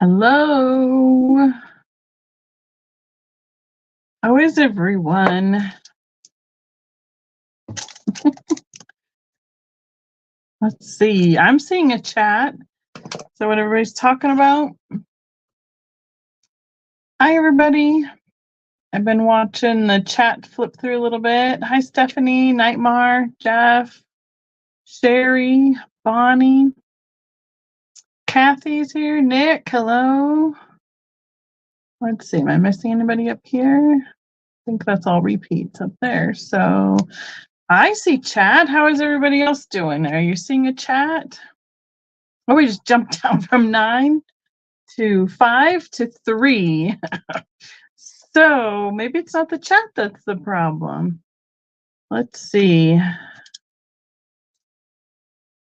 Hello. How is everyone? Let's see. I'm seeing a chat. So what everybody's talking about? Hi, everybody. I've been watching the chat flip through a little bit. Hi, Stephanie, Nightmare, Jeff, Sherry, Bonnie. Kathy's here. Nick, hello. Let's see. Am I missing anybody up here? I think that's all repeats up there. So I see chat. How is everybody else doing? Are you seeing a chat? Oh, we just jumped down from 9 to 5 to 3. So maybe it's not the chat that's the problem. Let's see.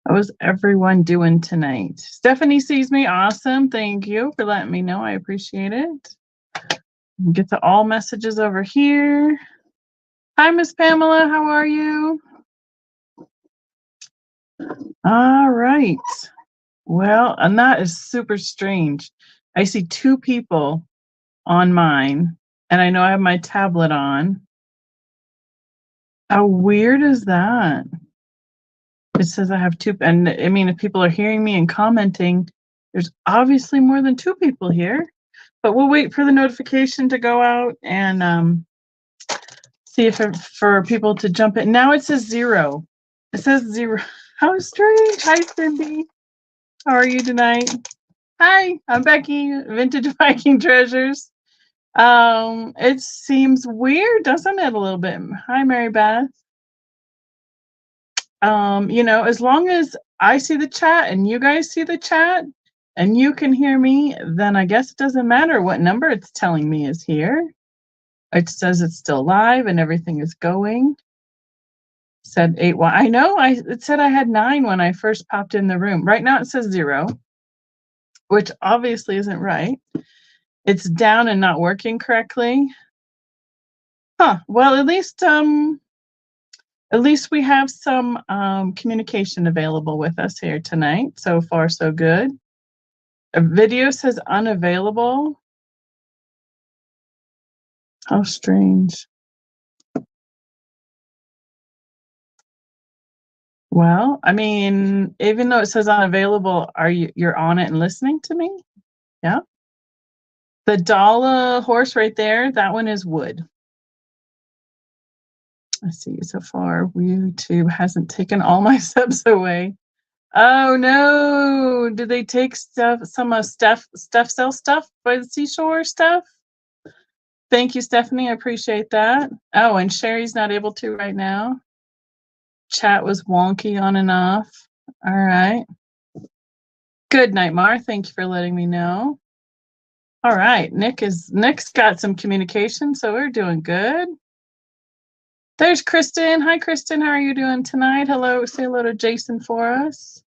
How's everyone doing tonight? Stephanie sees me. Awesome. Thank you for letting me know. I appreciate it. Get to all messages over here. Hi, Miss Pamela. How are you? All right. Well, and that is super strange. I see 2 people on mine, and I know I have my tablet on. How weird is that? It says I have 2, and I mean, if people are hearing me and commenting, there's obviously more than 2 people here, but we'll wait for the notification to go out and see if for people to jump in. Now it says 0. It says 0. How strange. Hi, Cindy. How are you tonight? Hi, I'm Becky, Vintagevikingtreasures. It seems weird, doesn't it, a little bit? Hi, Mary Beth. You know, as long as I see the chat and you guys see the chat and you can hear me, then I guess it doesn't matter what number it's telling me is here. It says it's still live and everything is going. Said 8. Well, I know it said I had 9 when I first popped in the room. Right now it says 0, which obviously isn't right. It's down and not working correctly. Huh. Well, at least we have some communication available with us here tonight. So far, so good. A video says unavailable. How strange. Well, I mean, even though it says unavailable, you're on it and listening to me? Yeah. The Dala horse right there, that one is wood. I see. So far, YouTube hasn't taken all my subs away. Oh no! Did they take some stuff sell stuff by the seashore stuff? Thank you, Stephanie. I appreciate that. Oh, and Sherry's not able to right now. Chat was wonky on and off. All right. Good night, Mar. Thank you for letting me know. All right. Nick's got some communication, so we're doing good. There's Kristen. Hi, Kristen. How are you doing tonight? Hello. Say hello to Jason for us.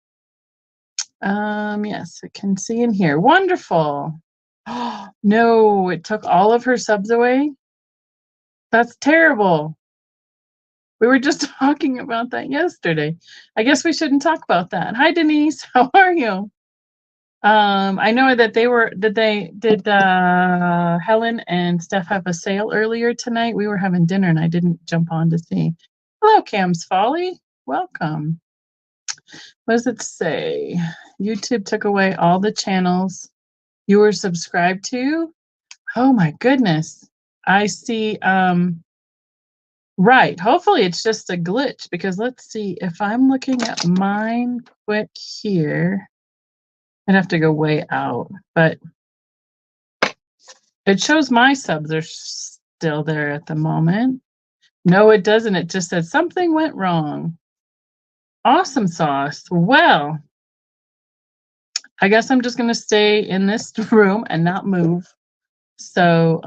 Yes, I can see and hear. Wonderful. Oh, no, it took all of her subs away. That's terrible. We were just talking about that yesterday. I guess we shouldn't talk about that. Hi, Denise. How are you? I know that Helen and Steph have a sale earlier tonight. We were having dinner and I didn't jump on to see. Hello, Cam's Folly. Welcome. What does it say? YouTube took away all the channels you were subscribed to. Oh my goodness. I see. Right. Hopefully it's just a glitch, because let's see if I'm looking at mine quick here. I'd have to go way out, but it shows my subs are still there at the moment. No, it doesn't. It just said something went wrong. Awesome sauce. Well, I guess I'm just going to stay in this room and not move. So,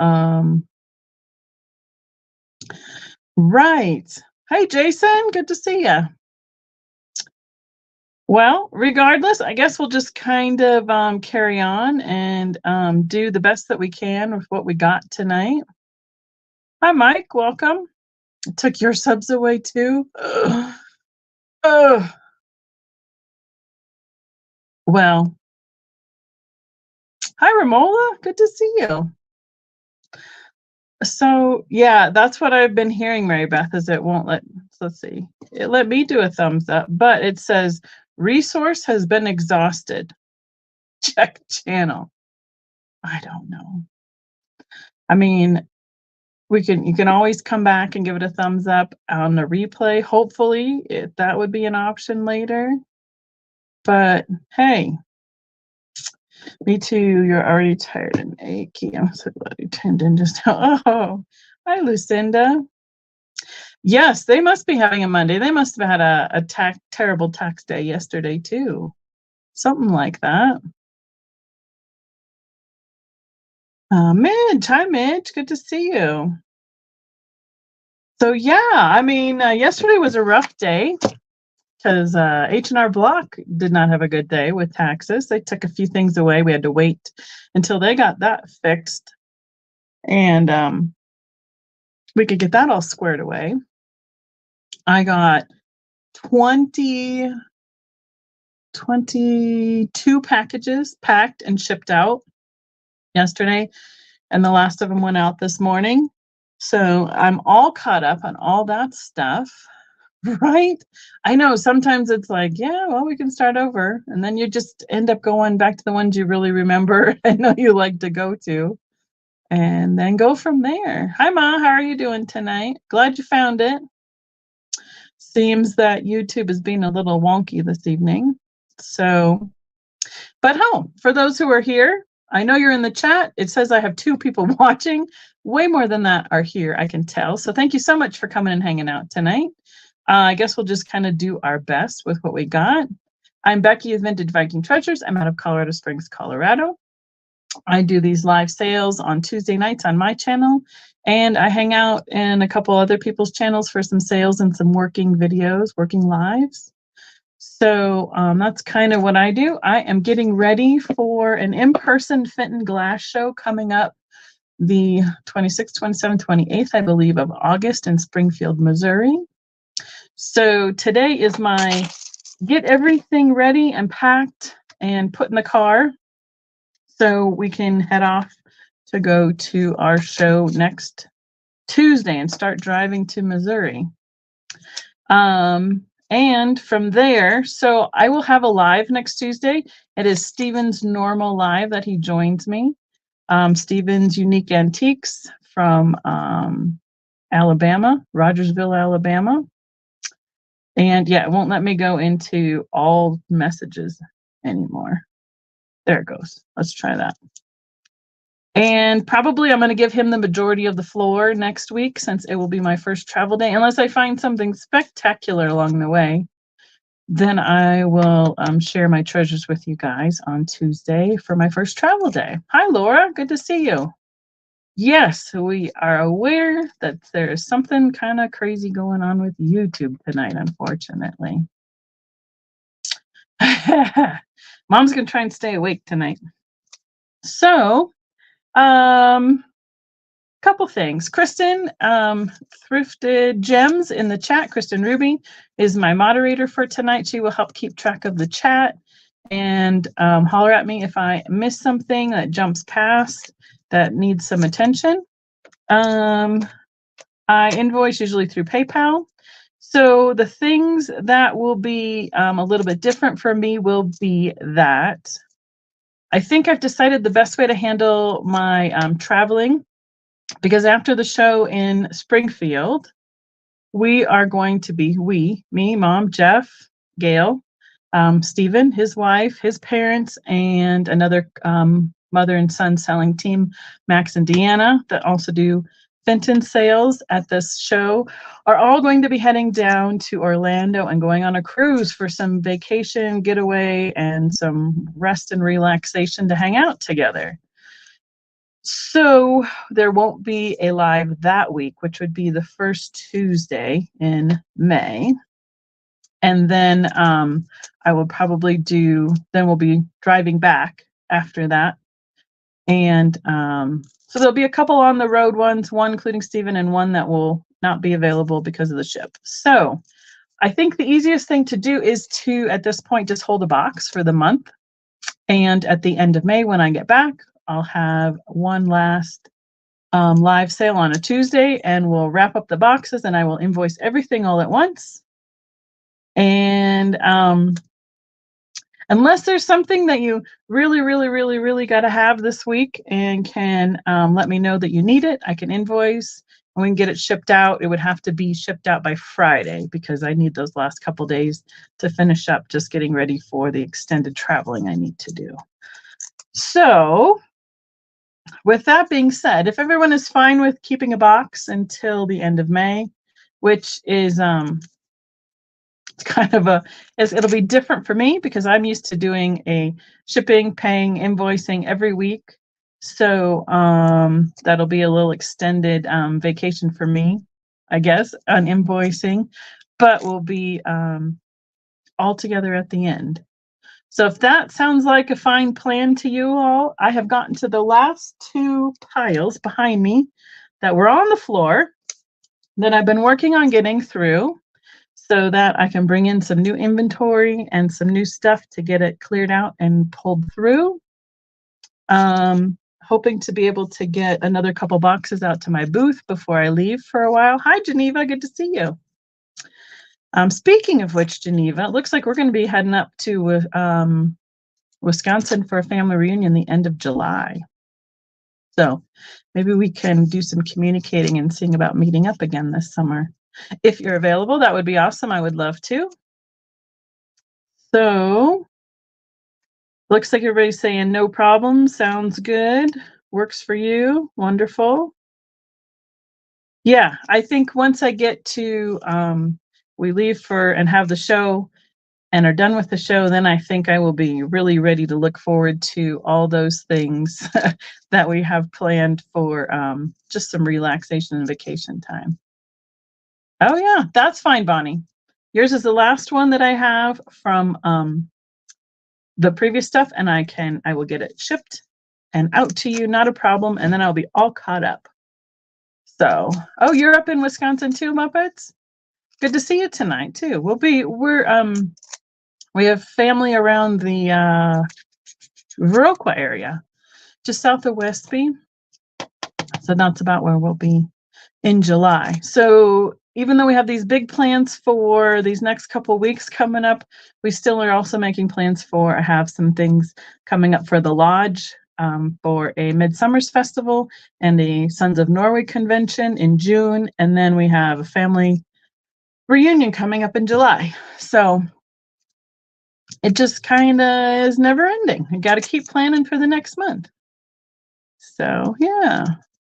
right. Hey, Jason. Good to see you. Well, regardless, I guess we'll just kind of carry on and do the best that we can with what we got tonight. Hi, Mike. Welcome. I took your subs away too. Ugh. Ugh. Well, Hi, Romola. Good to see you. So yeah, that's what I've been hearing, Mary Beth, is it won't let's see. It let me do a thumbs up, but it says resource has been exhausted. Check channel. I don't know. I mean, you can always come back and give it a thumbs up on the replay. Hopefully, that would be an option later. But hey, me too. You're already tired and achy. I'm so glad you tuned in just now. Oh, hi, Lucinda. Yes, they must be having a Monday. They must have had a terrible tax day yesterday too. Something like that. Midge, hi Midge, good to see you. So yeah, I mean, yesterday was a rough day because H&R Block did not have a good day with taxes. They took a few things away. We had to wait until they got that fixed, and we could get that all squared away. I got 22 packages packed and shipped out yesterday, and the last of them went out this morning. So I'm all caught up on all that stuff, right? I know sometimes it's like, yeah, well, we can start over. And then you just end up going back to the ones you really remember and know you like to go to, and then go from there. Hi, Ma. How are you doing tonight? Glad you found it. Seems that YouTube is being a little wonky this evening. So, but for those who are here, I know you're in the chat. It says I have 2 people watching. Way more than that are here, I can tell. So thank you so much for coming and hanging out tonight. I guess we'll just kind of do our best with what we got. I'm Becky with Vintage Viking Treasures. I'm out of Colorado Springs, Colorado. I do these live sales on Tuesday nights on my channel, and I hang out in a couple other people's channels for some sales and some working videos, working lives. So that's kind of what I do. I am getting ready for an in-person Fenton Glass show coming up the 26th, 27th, 28th, I believe, of August in Springfield, Missouri. So today is my get everything ready and packed and put in the car so we can head off to go to our show next Tuesday and start driving to Missouri. And from there, so I will have a live next Tuesday. It is Steven's normal live that he joins me. Steven's Unique Antiques from Alabama, Rogersville, Alabama. And yeah, it won't let me go into all messages anymore. There it goes. Let's try that. And probably I'm going to give him the majority of the floor next week, since it will be my first travel day. Unless I find something spectacular along the way, then I will share my treasures with you guys on Tuesday for my first travel day. Hi, Laura. Good to see you. Yes, we are aware that there is something kind of crazy going on with YouTube tonight, unfortunately. Mom's going to try and stay awake tonight. So, couple things. Kristen thrifted gems in the chat. Kristen Ruby is my moderator for tonight. She will help keep track of the chat and holler at me if I miss something that jumps past that needs some attention. I invoice usually through PayPal. So the things that will be a little bit different for me will be that I think I've decided the best way to handle my traveling, because after the show in Springfield, we are going to be, me, Mom, Jeff, Gail, Stephen, his wife, his parents, and another mother and son selling team, Max and Deanna, that also do Fenton sales at this show, are all going to be heading down to Orlando and going on a cruise for some vacation getaway and some rest and relaxation to hang out together. So there won't be a live that week, which would be the first Tuesday in May. And then I will probably then we'll be driving back after that. And so there'll be a couple on the road ones, one including Stephen, and one that will not be available because of the ship. So I think the easiest thing to do is to, at this point, just hold a box for the month And at the end of May, when I get back, I'll have one last live sale on a Tuesday, and we'll wrap up the boxes, and I will invoice everything all at once. And unless there's something that you really got to have this week and can let me know that you need it, I can invoice and we can get it shipped out. It would have to be shipped out by Friday because I need those last couple days to finish up just getting ready for the extended traveling I need to do. So with that being said, if everyone is fine with keeping a box until the end of May, which is it's kind of it'll be different for me because I'm used to doing a shipping, paying, invoicing every week. So that'll be a little extended vacation for me, I guess, on invoicing, but we'll be all together at the end. So if that sounds like a fine plan to you all, I have gotten to the last two piles behind me that were on the floor that I've been working on getting through so that I can bring in some new inventory and some new stuff to get it cleared out and pulled through. Hoping to be able to get another couple boxes out to my booth before I leave for a while. Hi, Geneva, good to see you. Speaking of which, Geneva, it looks like we're going to be heading up to Wisconsin for a family reunion the end of July. So maybe we can do some communicating and seeing about meeting up again this summer. If you're available, that would be awesome. I would love to. So looks like everybody's saying no problem. Sounds good. Works for you. Wonderful. Yeah, I think once I get to we leave for and have the show and are done with the show, then I think I will be really ready to look forward to all those things that we have planned for just some relaxation and vacation time. Oh yeah, that's fine, Bonnie. Yours is the last one that I have from the previous stuff, and I will get it shipped and out to you, not a problem, and then I'll be all caught up. So, oh, you're up in Wisconsin too, Muppets? Good to see you tonight too. We have family around the Viroqua area, just south of Westby. So that's about where we'll be in July. So even though we have these big plans for these next couple of weeks coming up, we still are also making plans I have some things coming up for the lodge for a Midsummer's Festival and a Sons of Norway convention in June. And then we have a family reunion coming up in July. So it just kind of is never ending. I got to keep planning for the next month. So yeah.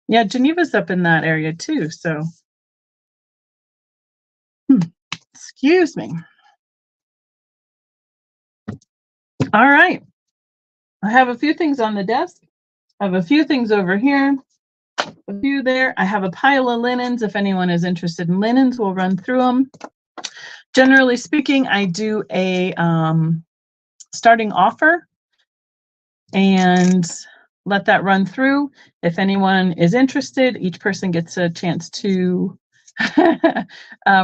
Yeah, Geneva's up in that area too. So excuse me. All right. I have a few things on the desk. I have a few things over here, a few there. I have a pile of linens. If anyone is interested in linens, we'll run through them. Generally speaking, I do a starting offer and let that run through. If anyone is interested, each person gets a chance to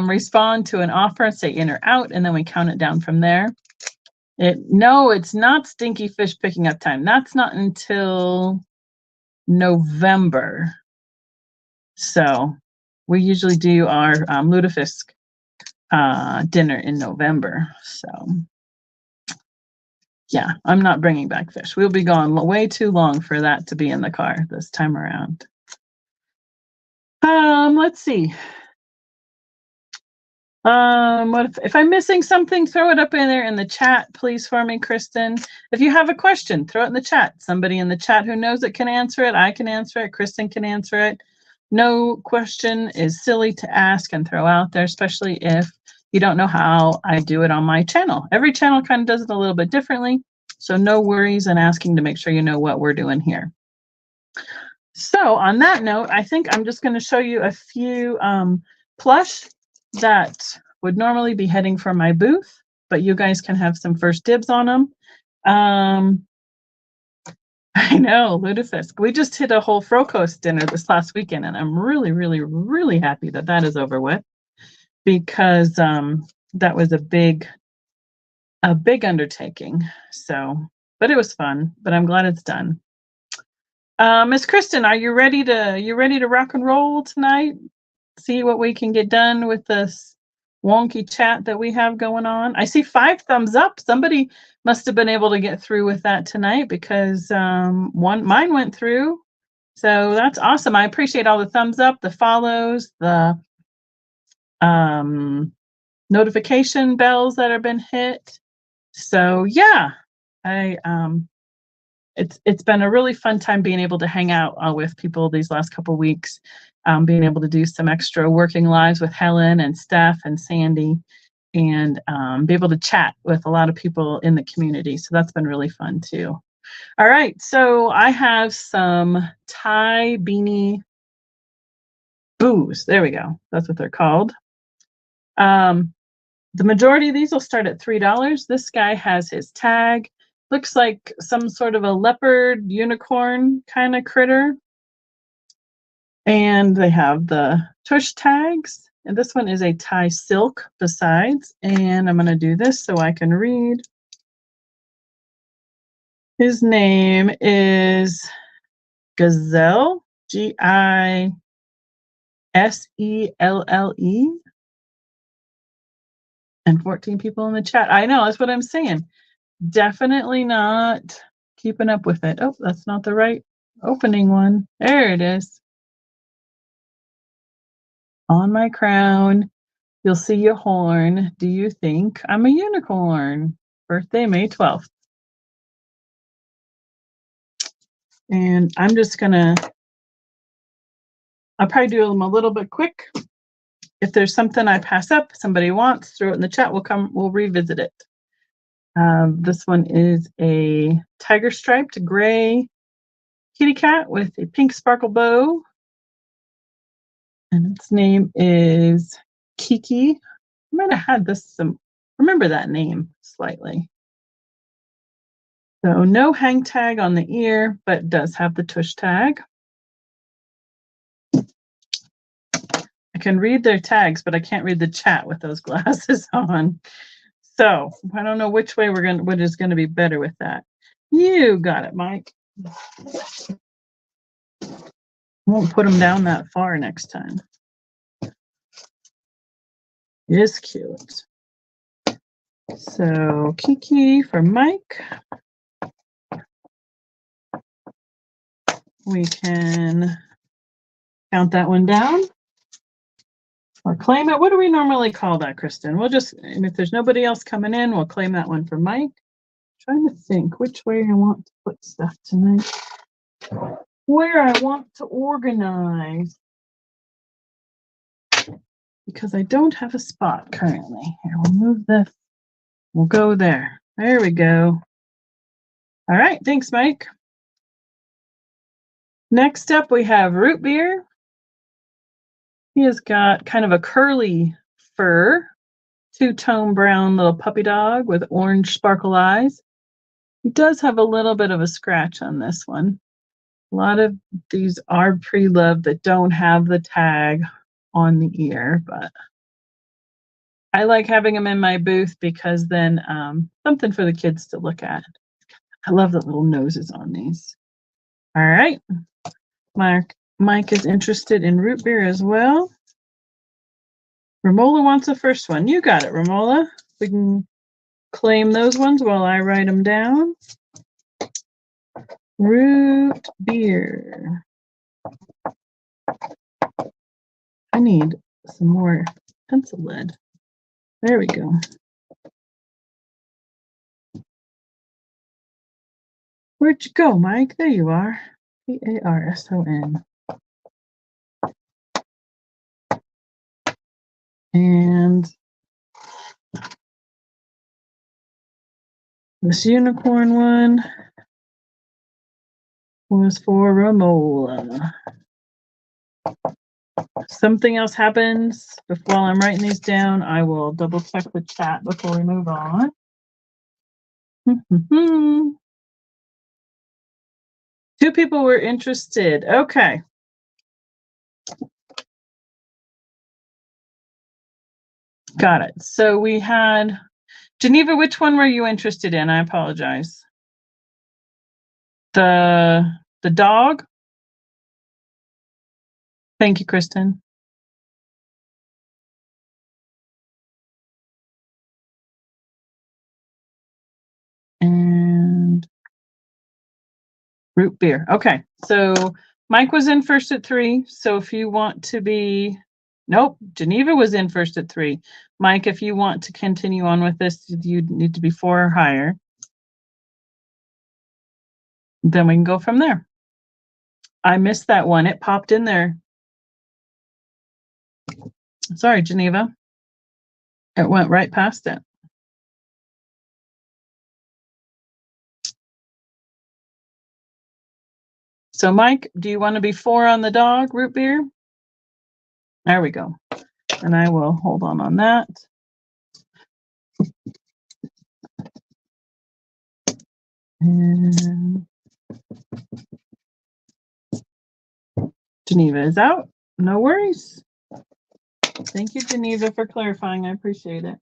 respond to an offer, say in or out, and then we count it down from there. No, it's not stinky fish picking up time. That's not until November. So we usually do our lutefisk dinner in November. So yeah, I'm not bringing back fish. We'll be gone way too long for that to be in the car this time around. Let's see. What if I'm missing something? Throw it up in there in the chat, please, for me, Kristen. If you have a question, throw it in the chat. Somebody in the chat who knows it can answer it. I can answer it. Kristen can answer it. No question is silly to ask and throw out there, especially if you don't know how I do it on my channel. Every channel kind of does it a little bit differently, so no worries in asking to make sure you know what we're doing here. So on that note, I think I'm just going to show you a few plush that would normally be heading for my booth, but you guys can have some first dibs on them. I know, lutefisk. We just hit a whole Frocos dinner this last weekend, and I'm really happy that that is over with, because that was a big undertaking. So, but it was fun. But I'm glad it's done. Miss Kristen, are you ready to rock and roll tonight? See what we can get done with this wonky chat that we have going on. I see 5 thumbs up. Somebody must have been able to get through with that tonight because mine went through. So that's awesome. I appreciate all the thumbs up, the follows, the notification bells that have been hit. So yeah, it's been a really fun time being able to hang out with people these last couple weeks, being able to do some extra working lives with Helen and Steph and Sandy, and be able to chat with a lot of people in the community. So that's been really fun too. All right, so I have some Thai beanie boos. There we go. That's what they're called. The majority of these will start at $3. This guy has his tag. Looks like some sort of a leopard unicorn kind of critter. And they have the tush tags. And this one is a Thai silk besides. And I'm going to do this so I can read. His name is Gazelle, Gisselle. And 14 people in the chat. I know, that's what I'm saying. Definitely not keeping up with it. Oh, that's not the right opening one. There it is. On my crown, you'll see a horn. Do you think I'm a unicorn? Birthday, May 12th. And I'm just gonna, I'll probably do them a little bit quick. If there's something I pass up, somebody wants, throw it in the chat, we'll revisit it. This one is a tiger striped gray kitty cat with a pink sparkle bow. And its name is Kiki. I might have had this remember that name slightly. So no hang tag on the ear, but does have the tush tag. I can read their tags, but I can't read the chat with those glasses on. So I don't know which way what is gonna be better with that. You got it, Mike. Won't put them down that far next time. It is cute. So Kiki for Mike. We can count that one down or claim it. What do we normally call that, Kristen? We'll just, and if there's nobody else coming in, we'll claim that one for Mike. Trying to think which way I want to put stuff tonight. Where I want to organize. Because I don't have a spot currently. Here, we'll move this. We'll go there. There we go. All right, thanks, Mike. Next up, we have Root Beer. He has got kind of a curly fur, two-tone brown little puppy dog with orange sparkle eyes. He does have a little bit of a scratch on this one. A lot of these are pre-loved that don't have the tag on the ear, but I like having them in my booth because then something for the kids to look at. I love the little noses on these. All right. Mike is interested in root beer as well. Romola wants the first one. You got it, Romola. We can claim those ones while I write them down. Root beer. I need some more pencil lead. There we go. Where'd you go, Mike? There you are. Parson. And this unicorn one was for Romola. If something else happens while I'm writing these down, I will double check the chat before we move on. Two people were interested. Okay. Got it. So we had Geneva, which one were you interested in? I apologize. The dog. Thank you, Kristen. And root beer. Okay, so Mike was in first at 3. So if you want to be, nope, Geneva was in first at 3. Mike, if you want to continue on with this, you need to be 4 or higher. Then we can go from there. I missed that one. It popped in there. Sorry, Geneva. It went right past it. So Mike, do you want to be 4 on the dog, root beer? There we go. And I will hold on that. And Geneva is out. No worries. Thank you, Geneva, for clarifying. I appreciate it.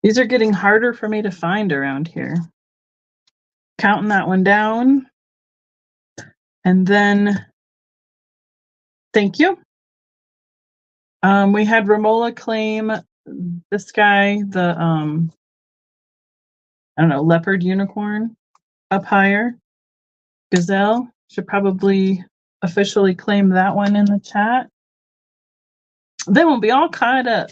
These are getting harder for me to find around here. Counting that one down. And then, thank you. We had Romola claim this guy, the, I don't know, leopard unicorn up higher. Gazelle should probably officially claim that one in the chat. Then we'll be all caught up.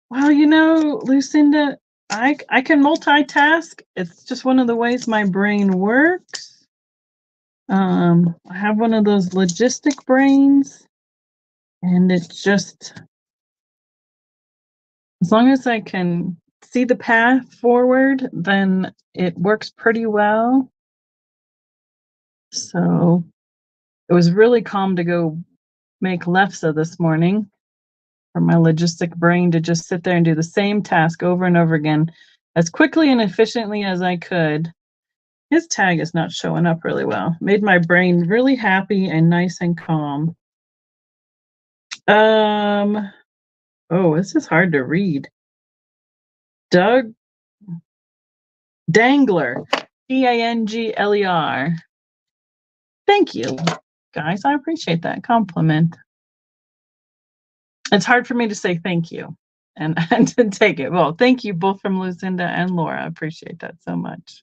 Well, you know, Lucinda, I can multitask. It's just one of the ways my brain works. I have one of those logistic brains, and it's just, as long as I can see the path forward, then it works pretty well. So it was really calm to go make lefse this morning for my logistic brain to just sit there and do the same task over and over again as quickly and efficiently as I could. His tag is not showing up really well. Made my brain really happy and nice and calm. Oh, this is hard to read. Doug Dangler, Dangler. Thank you, guys. I appreciate that compliment. It's hard for me to say thank you and to take it. Well, thank you both from Lucinda and Laura. I appreciate that so much.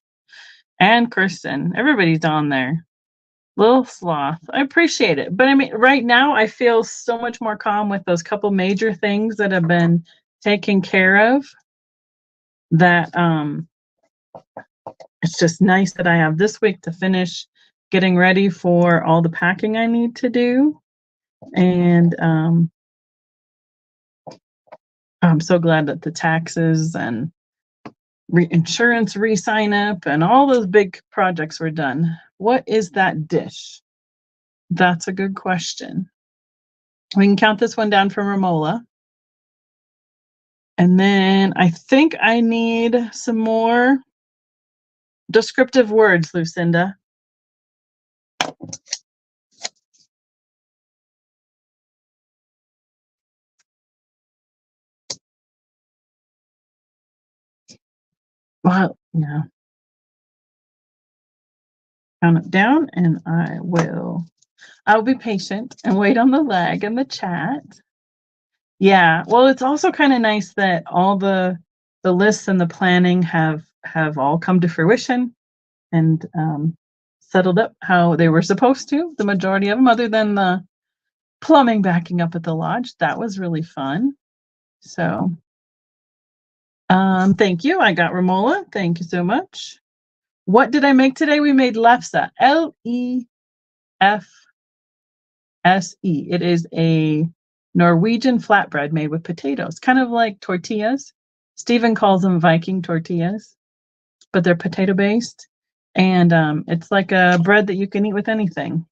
And Kristen, everybody's on there. Little sloth. I appreciate it. But I mean, right now I feel so much more calm with those couple major things that have been taken care of, that it's just nice that I have this week to finish getting ready for all the packing I need to do. And I'm so glad that the taxes and insurance re-sign up and all those big projects were done. What is that dish? That's a good question. We can count this one down from Romola. And then I think I need some more descriptive words, Lucinda. Well, yeah. Count it down and I'll be patient and wait on the lag in the chat. Yeah, well, it's also kind of nice that all the lists and the planning have all come to fruition and settled up how they were supposed to, the majority of them, other than the plumbing backing up at the lodge. That was really fun. So thank you. I got Romola. Thank you so much. What did I make today? We made lefse. Lefse. It is a Norwegian flatbread made with potatoes, kind of like tortillas. Stephen calls them Viking tortillas, but they're potato based. And it's like a bread that you can eat with anything.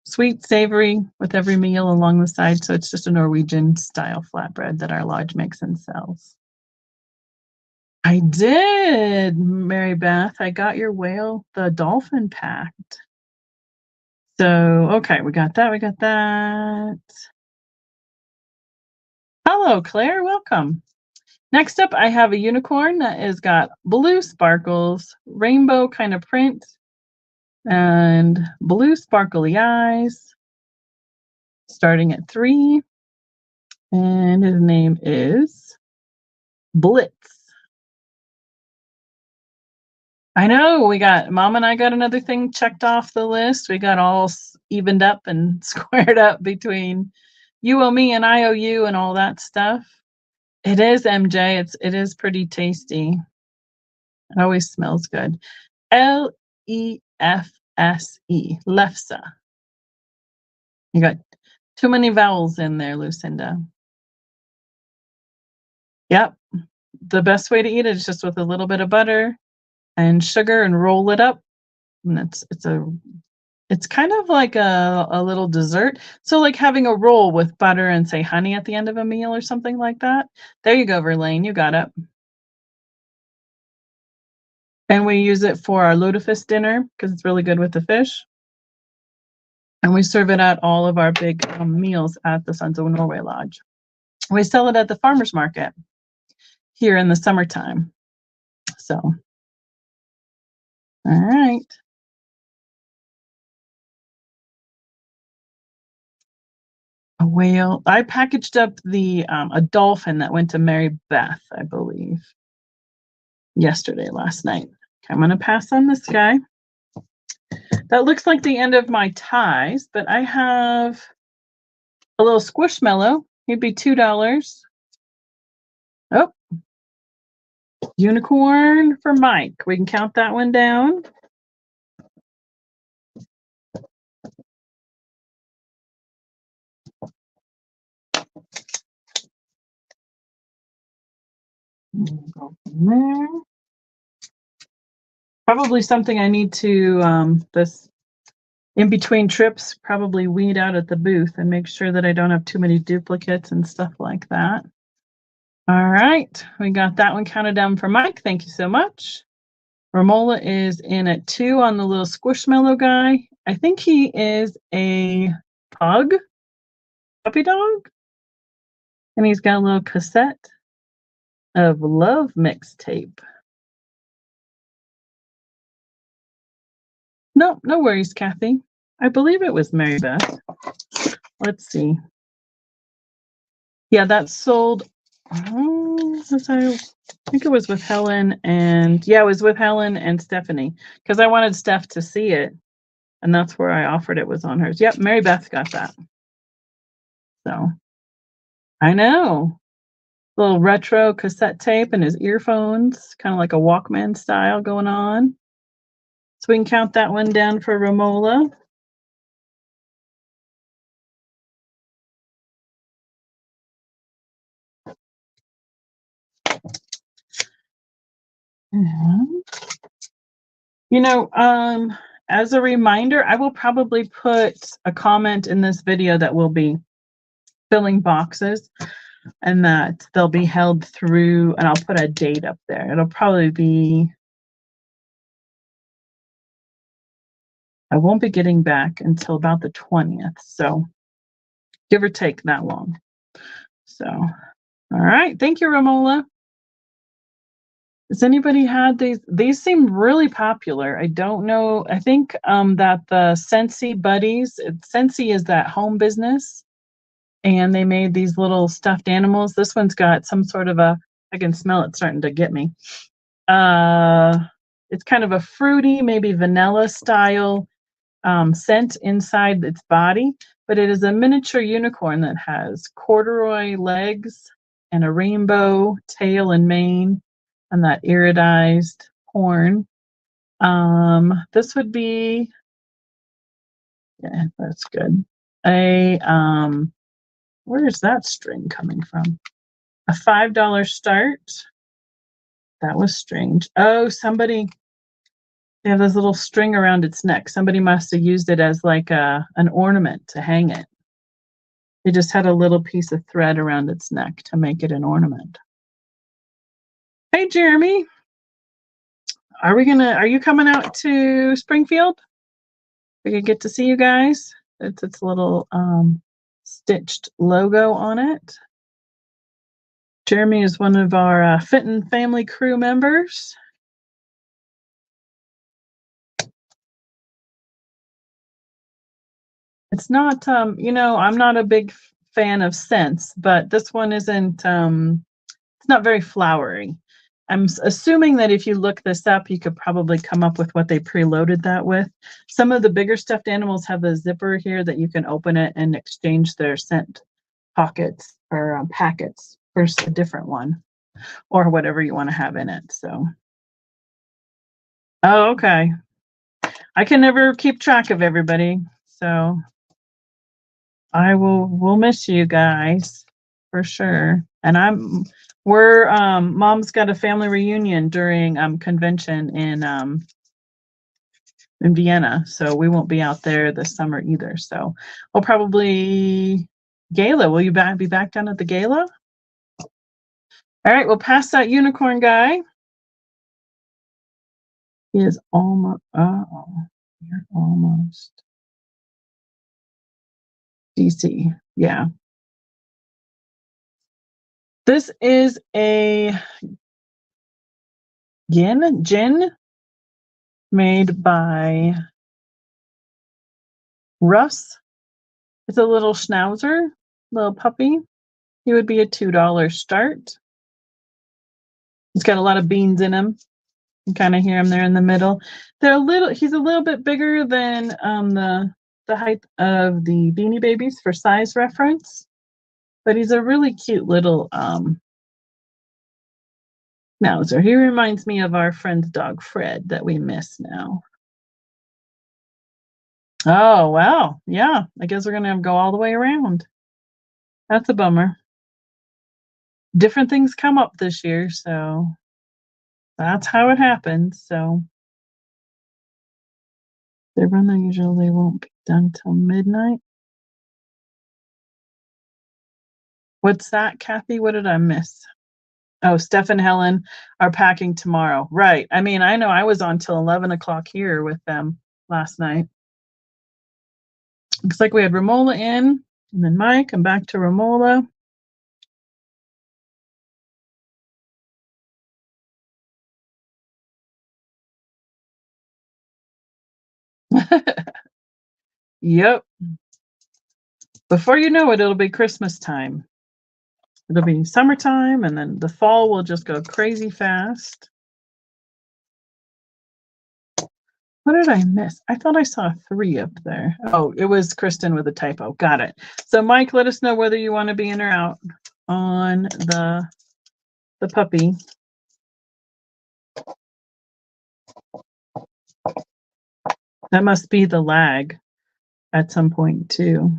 Sweet, savory with every meal along the side. So it's just a Norwegian style flatbread that our lodge makes and sells. I did, Mary Beth. I got your whale, the dolphin packed. So, okay, we got that. We got that. Hello, Claire. Welcome. Next up, I have a unicorn that has got blue sparkles, rainbow kind of print, and blue sparkly eyes, starting at 3. And his name is Blitz. I know we got Mom and I got another thing checked off the list. We got all evened up and squared up between you owe me and I owe you and all that stuff. It is MJ. It is pretty tasty. It always smells good. Lefse, Lefse. You got too many vowels in there, Lucinda. Yep. The best way to eat it is just with a little bit of butter and sugar and roll it up. And it's kind of like a little dessert. So like having a roll with butter and say honey at the end of a meal or something like that. There you go, Verlaine. You got it. And we use it for our lutefisk dinner because it's really good with the fish. And we serve it at all of our big meals at the Sons of Norway Lodge. We sell it at the farmer's market here in the summertime. So, all right. A whale. I packaged up a dolphin that went to Mary Beth, I believe, last night. Okay, I'm going to pass on this guy. That looks like the end of my ties, but I have a little squishmallow. He'd be $2. Oh, unicorn for Mike. We can count that one down. Go from there. Probably something I need to this in between trips, probably weed out at the booth and make sure that I don't have too many duplicates and stuff like that. All right, we got that one counted down for Mike. Thank you so much. Romola is in at 2 on the little squishmallow guy. I think he is a pug, puppy dog. And he's got a little cassette of Love mixtape. No, no worries, Kathy. I believe it was Mary Beth. Let's see. Yeah, that sold. I think it was with Helen and it was with Helen and Stephanie because I wanted Steph to see it, and that's where I offered it was on hers. Yep, Mary Beth got that. So I know. Little retro cassette tape and his earphones, kind of like a Walkman style going on. So we can count that one down for Romola. You know, as a reminder, I will probably put a comment in this video that will be filling boxes and that they'll be held through, and I'll put a date up there. It'll probably be, I won't be getting back until about the 20th. So give or take that long. So, all right. Thank you, Romola. Has anybody had these? These seem really popular. I don't know. I think that the Scentsy Buddies, Scentsy is that home business, and they made these little stuffed animals. This one's got some sort of I can smell it starting to get me. It's kind of a fruity, maybe vanilla style scent inside its body, but it is a miniature unicorn that has corduroy legs and a rainbow tail and mane and that iridized horn. This would be, yeah, that's good. Where is that string coming from? A $5 start. That was strange. Oh, somebody They have this little string around its neck. Somebody must have used it as like an ornament to hang it. They just had a little piece of thread around its neck to make it an ornament. Hey, Jeremy. Are you coming out to Springfield? We could get to see you guys. It's its little stitched logo on it. Jeremy is one of our Fenton family crew members. It's not, I'm not a big fan of scents, but this one isn't, it's not very flowery. I'm assuming that if you look this up, you could probably come up with what they preloaded that with. Some of the bigger stuffed animals have a zipper here that you can open it and exchange their scent pockets or packets for a different one or whatever you want to have in it. So, oh, okay. I can never keep track of everybody, so we'll miss you guys for sure. And Mom's got a family reunion during convention in Vienna, so we won't be out there this summer either. So we'll probably gala. Will you be back down at the gala? All right, we'll pass that unicorn guy. He is almost. Oh, you're almost. DC, yeah. This is a gin made by Russ. It's a little schnauzer, little puppy. He would be a $2 start. He's got a lot of beans in him. You can kind of hear him there in the middle. He's a little bit bigger than the height of the Beanie Babies for size reference, but he's a really cute little schnauzer. He reminds me of our friend's dog Fred that we miss now. Oh, wow. Yeah, I guess we're going to go all the way around. That's a bummer. Different things come up this year, so that's how it happens. So they usually won't be done till midnight. What's that, Kathy? What did I miss? Oh, Steph and Helen are packing tomorrow. Right. I mean, I know I was on till 11 o'clock here with them last night. Looks like we had Romola in, and then Mike, and back to Romola. Yep. Before you know it, it'll be Christmas time. It'll be summertime, and then the fall will just go crazy fast. What did I miss? I thought I saw 3 up there. Oh, it was Kristen with a typo. Got it. So, Mike, let us know whether you want to be in or out on the puppy. That must be the lag at some point, too.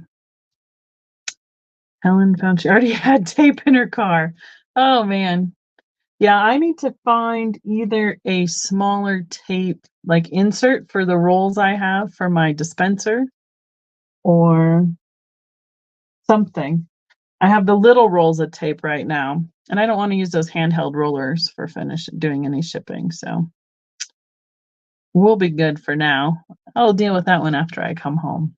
Helen found she already had tape in her car. Oh, man. Yeah, I need to find either a smaller tape, like insert for the rolls I have for my dispenser, or something. I have the little rolls of tape right now, and I don't want to use those handheld rollers for doing any shipping. So we'll be good for now. I'll deal with that one after I come home.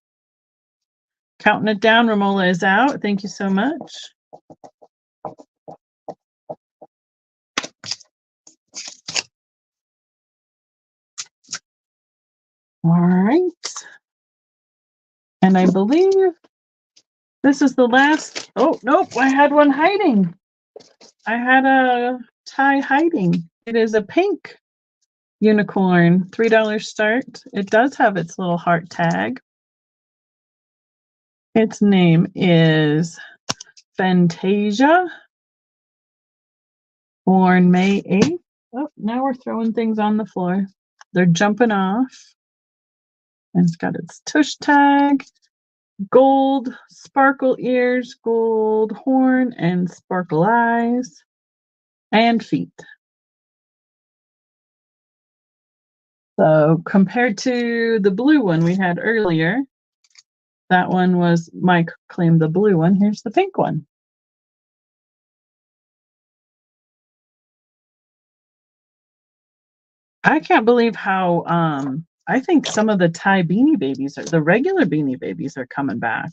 Counting it down, Romola is out. Thank you so much. All right. And I believe this is the last. Oh, nope. I had one hiding. I had a tie hiding. It is a pink unicorn, $3 start. It does have its little heart tag. Its name is Fantasia, born May 8th. Oh, now we're throwing things on the floor. They're jumping off. And it's got its tush tag, gold sparkle ears, gold horn, and sparkle eyes, and feet. So compared to the blue one we had earlier, that one was, Mike claimed the blue one. Here's the pink one. I can't believe how I think some of the Thai Beanie Babies, the regular Beanie Babies, are coming back.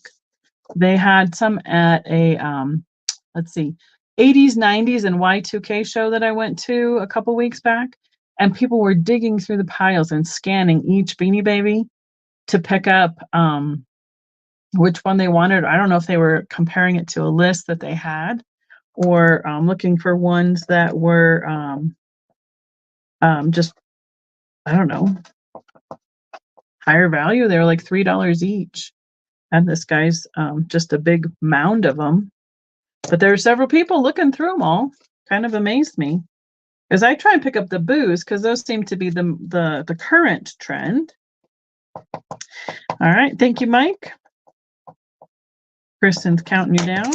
They had some at a let's see, 80s, 90s, and Y2K show that I went to a couple weeks back, and people were digging through the piles and scanning each Beanie Baby to pick up which one they wanted. I don't know if they were comparing it to a list that they had, or looking for ones that were just, I don't know, higher value. They were like $3 each. And this guy's just a big mound of them. But there are several people looking through them all. Kind of amazed me. Because I try and pick up the boos, because those seem to be the current trend. All right. Thank you, Mike. Kristen's counting you down.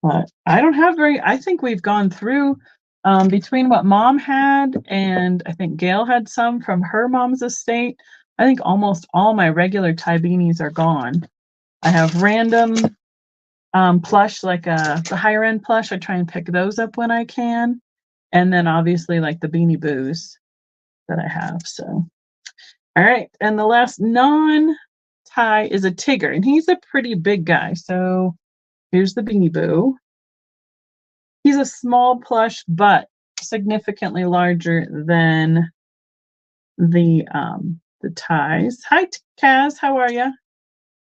But I don't have I think we've gone through between what Mom had, and I think Gail had some from her mom's estate. I think almost all my regular Thai beanies are gone. I have random plush, like the higher end plush. I try and pick those up when I can. And then obviously like the Beanie Boos that I have. So, all right. And the last non-Thai is a Tigger, and he's a pretty big guy. So here's the Beanie Boo. He's a small plush, but significantly larger than the Thais. Hi, Kaz. How are you?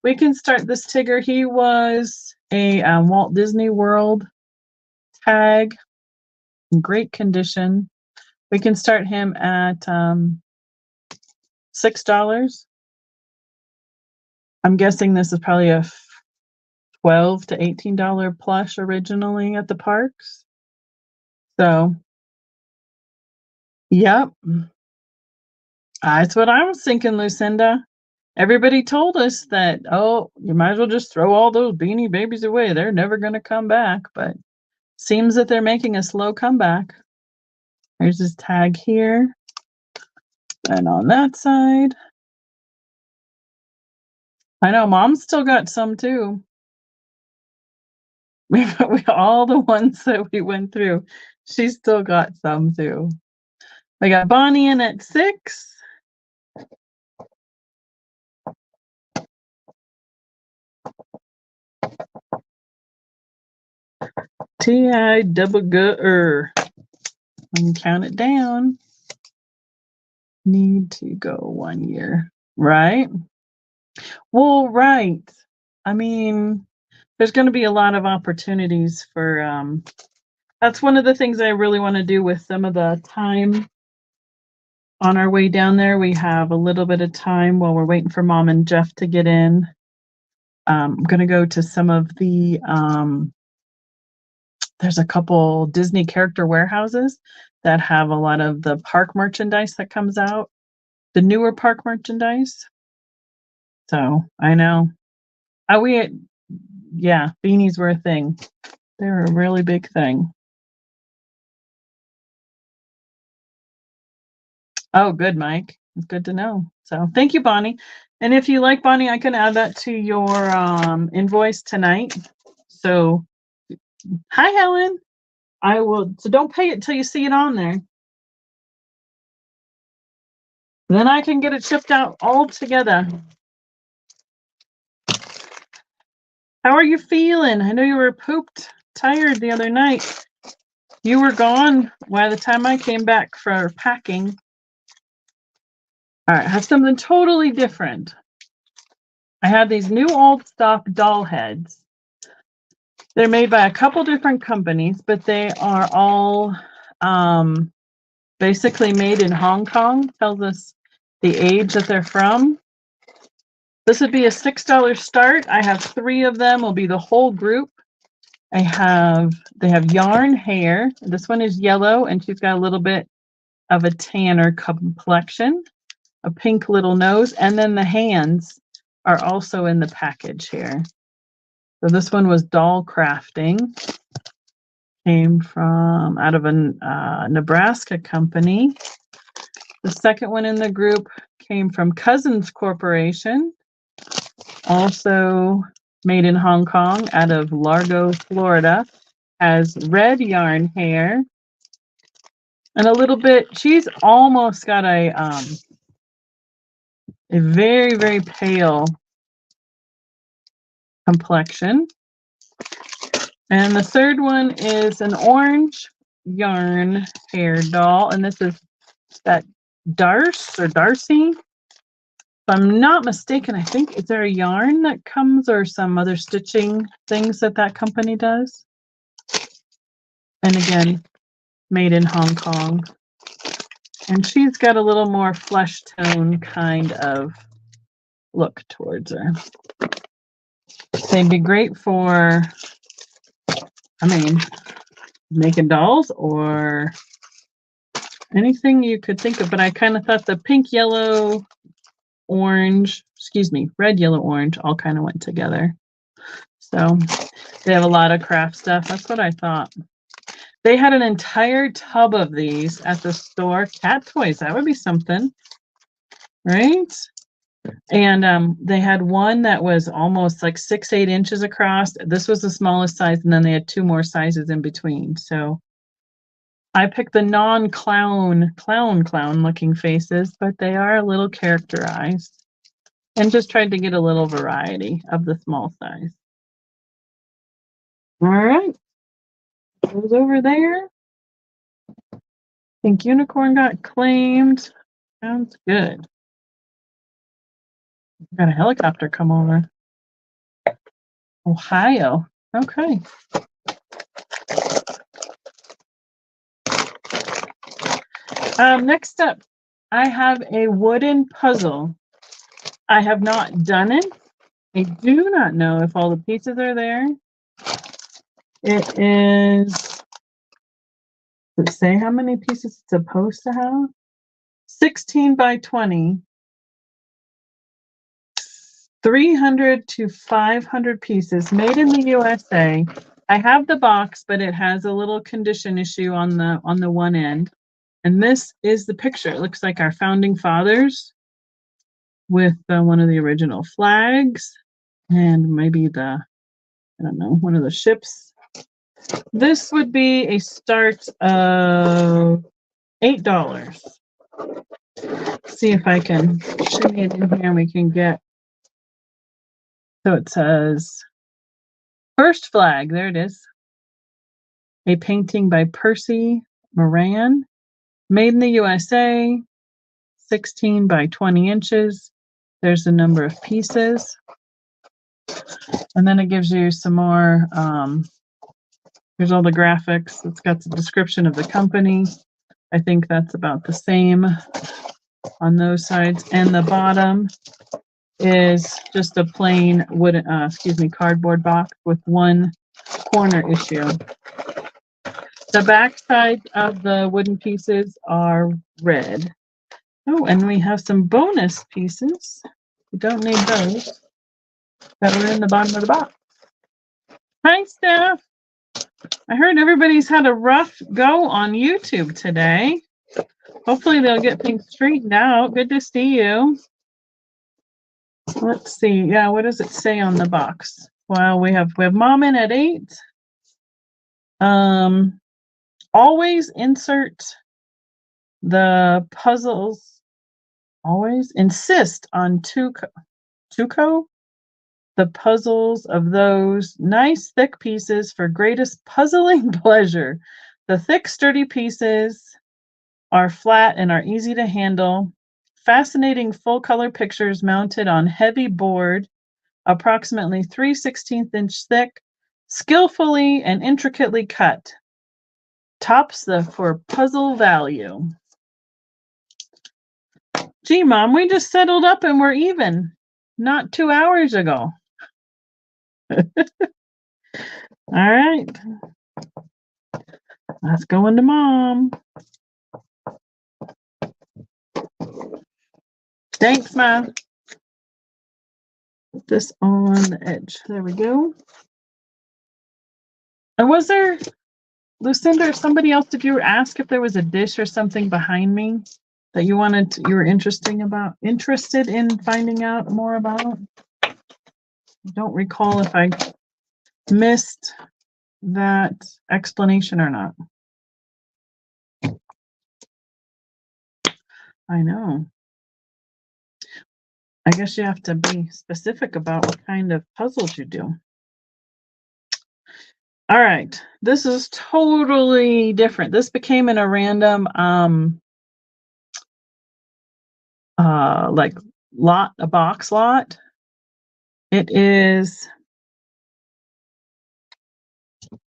We can start this Tigger. He was a Walt Disney World tag, in great condition. We can start him at $6. I'm guessing this is probably a $12 to $18 plush originally at the parks. So, yep. That's what I was thinking, Lucinda. Everybody told us that, oh, you might as well just throw all those Beanie Babies away. They're never going to come back. But seems that they're making a slow comeback. There's his tag here. And on that side. I know Mom's still got some too. We all the ones that we went through. She's still got some too. I got Bonnie in at $6. T.I. double gutter. And count it down. Need to go 1 year. Right? Well, right. I mean, there's going to be a lot of opportunities for that's one of the things I really want to do with some of the time on our way down there. We have a little bit of time while we're waiting for Mom and Jeff to get in. I'm going to go to some of the there's a couple Disney character warehouses that have a lot of the park merchandise that comes out, the newer park merchandise. So I know. Yeah, beanies were a thing. They're a really big thing. Oh, good, Mike. It's good to know. So thank you, Bonnie. And if you like, Bonnie, I can add that to your invoice tonight. So, hi, Helen. I will. So don't pay it till you see it on there. Then I can get it shipped out all together. How are you feeling? I know you were pooped tired the other night. You were gone by the time I came back for packing. All right, I have something totally different. I have these new old stock doll heads. They're made by a couple different companies, but they are all basically made in Hong Kong. Tells us the age that they're from. This would be a $6 start. I have 3 of them. Will be the whole group. They have yarn hair. This one is yellow, and she's got a little bit of a tanner complexion, a pink little nose, and then the hands are also in the package here. So this one was doll crafting. came from out of a Nebraska company. The second one in the group came from Cousins Corporation, also made in Hong Kong out of Largo, Florida. Has red yarn hair and a little bit, she's almost got a very, very pale complexion. And the third one is an orange yarn hair doll, and this is that Darcy. If I'm not mistaken, I think, is there a yarn that comes or some other stitching things that company does? And again, made in Hong Kong. And she's got a little more flesh tone kind of look towards her. They'd be great for, I mean, making dolls or anything you could think of, but I kind of thought the pink, yellow, orange, red, yellow, orange all kind of went together. So they have a lot of craft stuff. That's what I thought. They had an entire tub of these at the store. Cat toys, that would be something, right? And they had one that was almost like 6-8 inches across. This was the smallest size, and then they had 2 more sizes in between. So I picked the non-clown looking faces, but they are a little characterized, and just tried to get a little variety of the small size. All right, goes over there. I think Unicorn got claimed. Sounds good. Got a helicopter come over. Ohio. Okay. Next up, I have a wooden puzzle. I have not done it. I do not know if all the pieces are there. It is, does it say how many pieces it's supposed to have? 16 by 20. 300 to 500 pieces, made in the USA. I have the box, but it has a little condition issue on the one end. And this is the picture. It looks like our founding fathers with one of the original flags and maybe I don't know, one of the ships. This would be a start of $8. See if I can shimmy it in here and we can get. So it says first flag. There it is. A painting by Percy Moran, made in the USA, 16 by 20 inches. There's the number of pieces. And then it gives you some more, here's all the graphics. It's got the description of the company. I think that's about the same on those sides. And the bottom is just a plain wooden, cardboard box with one corner issue. The back side of the wooden pieces are red. Oh, and we have some bonus pieces. We don't need those that were in the bottom of the box. Hi, Steph. I heard everybody's had a rough go on YouTube today. Hopefully they'll get things straightened out. Good to see you. Let's see. Yeah, what does it say on the box? Well, we have Mom in at 8. Always insert the puzzles. Always insist on Tuco, the puzzles of those nice thick pieces for greatest puzzling pleasure. The thick, sturdy pieces are flat and are easy to handle. Fascinating full-color pictures mounted on heavy board, approximately 3/16 inch thick, skillfully and intricately cut. Tops for puzzle value. Gee, Mom, we just settled up and we're even. Not 2 hours ago. All right. Let's go into Mom. Thanks, Mom. Put this on the edge. There we go. And was there Lucinda or somebody else, did you ask if there was a dish or something behind me that you were interested in finding out more about? I don't recall if I missed that explanation or not. I know. I guess you have to be specific about what kind of puzzles you do. All right, this is totally different. This became in a random like a box lot. It is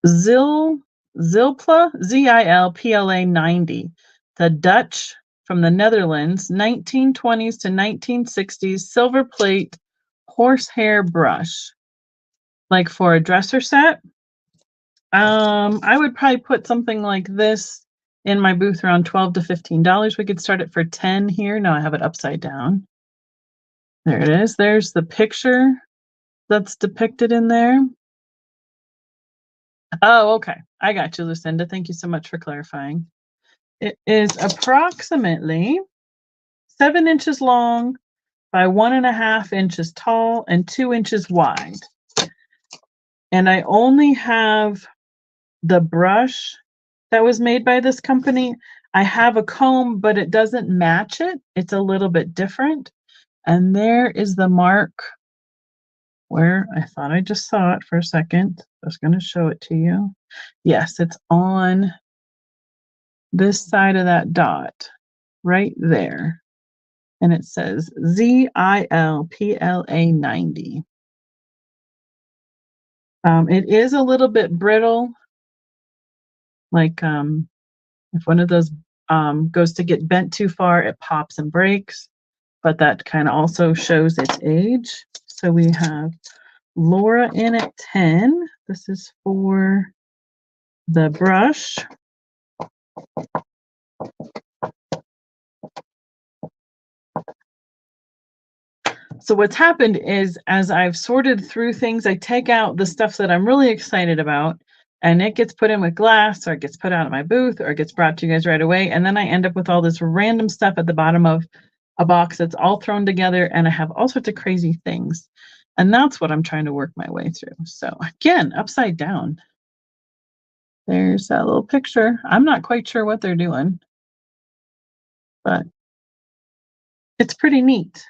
Zilpla, Zilpla 90, the Dutch from the Netherlands, 1920s to 1960s silver plate horsehair brush, like for a dresser set. I would probably put something like this in my booth around $12 to $15. We could start it for 10 here. Now I have it upside down. There it is. There's the picture that's depicted in there. Oh, okay. I got you, Lucinda. Thank you so much for clarifying. It is approximately 7 inches long by 1.5 inches tall and 2 inches wide. And I only have the brush that was made by this company. I have a comb, but it doesn't match it. It's a little bit different. And there is the mark where I thought I just saw it for a second. I was going to show it to you. Yes, it's on this side of that dot right there. And it says ZILPLA 90. It is a little bit brittle, like if one of those goes to get bent too far, it pops and breaks, but that kind of also shows its age. So we have Laura in at 10. This is for the brush. So what's happened is, as I've sorted through things, I take out the stuff that I'm really excited about, and it gets put in with glass, or it gets put out at my booth, or it gets brought to you guys right away. And then I end up with all this random stuff at the bottom of a box that's all thrown together, and I have all sorts of crazy things. And that's what I'm trying to work my way through. So again, upside down. There's that little picture. I'm not quite sure what they're doing, but it's pretty neat.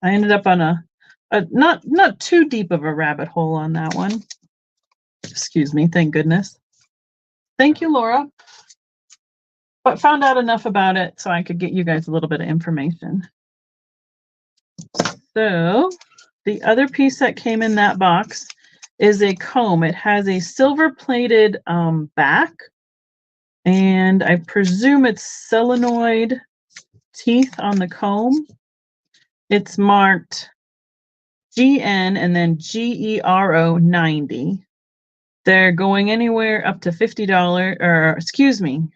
I ended up on a not too deep of a rabbit hole on that one. Excuse me, thank goodness. Thank you, Laura. But found out enough about it so I could get you guys a little bit of information. So the other piece that came in that box is a comb. It has a silver-plated back, and I presume it's solenoid teeth on the comb. It's marked GN and then GERO 90. They're going anywhere up to $50, or excuse me,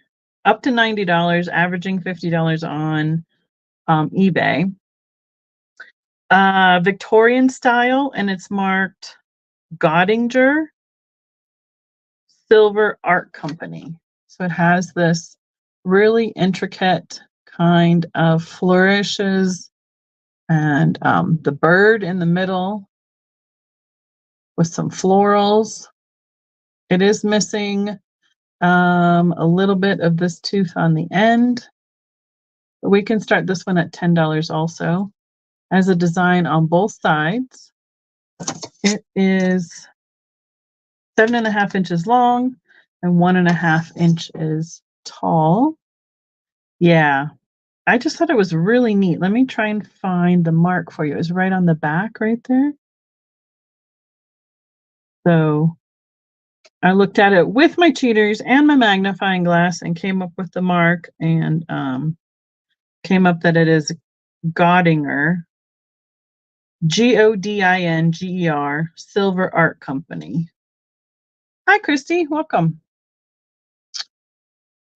up to $90, averaging $50 on eBay. Victorian style, and it's marked Godinger Silver Art Company. So it has this really intricate kind of flourishes and the bird in the middle with some florals. It is missing a little bit of this tooth on the end. We can start this one at $10 also. As a design on both sides. It is 7.5 inches long and 1.5 inches tall. Yeah, I just thought it was really neat. Let me try and find the mark for you. It's right on the back right there. So I looked at it with my cheaters and my magnifying glass and came up with the mark, and came up that it is Godinger, GODINGER Silver Art Company. Hi, Christy. Welcome.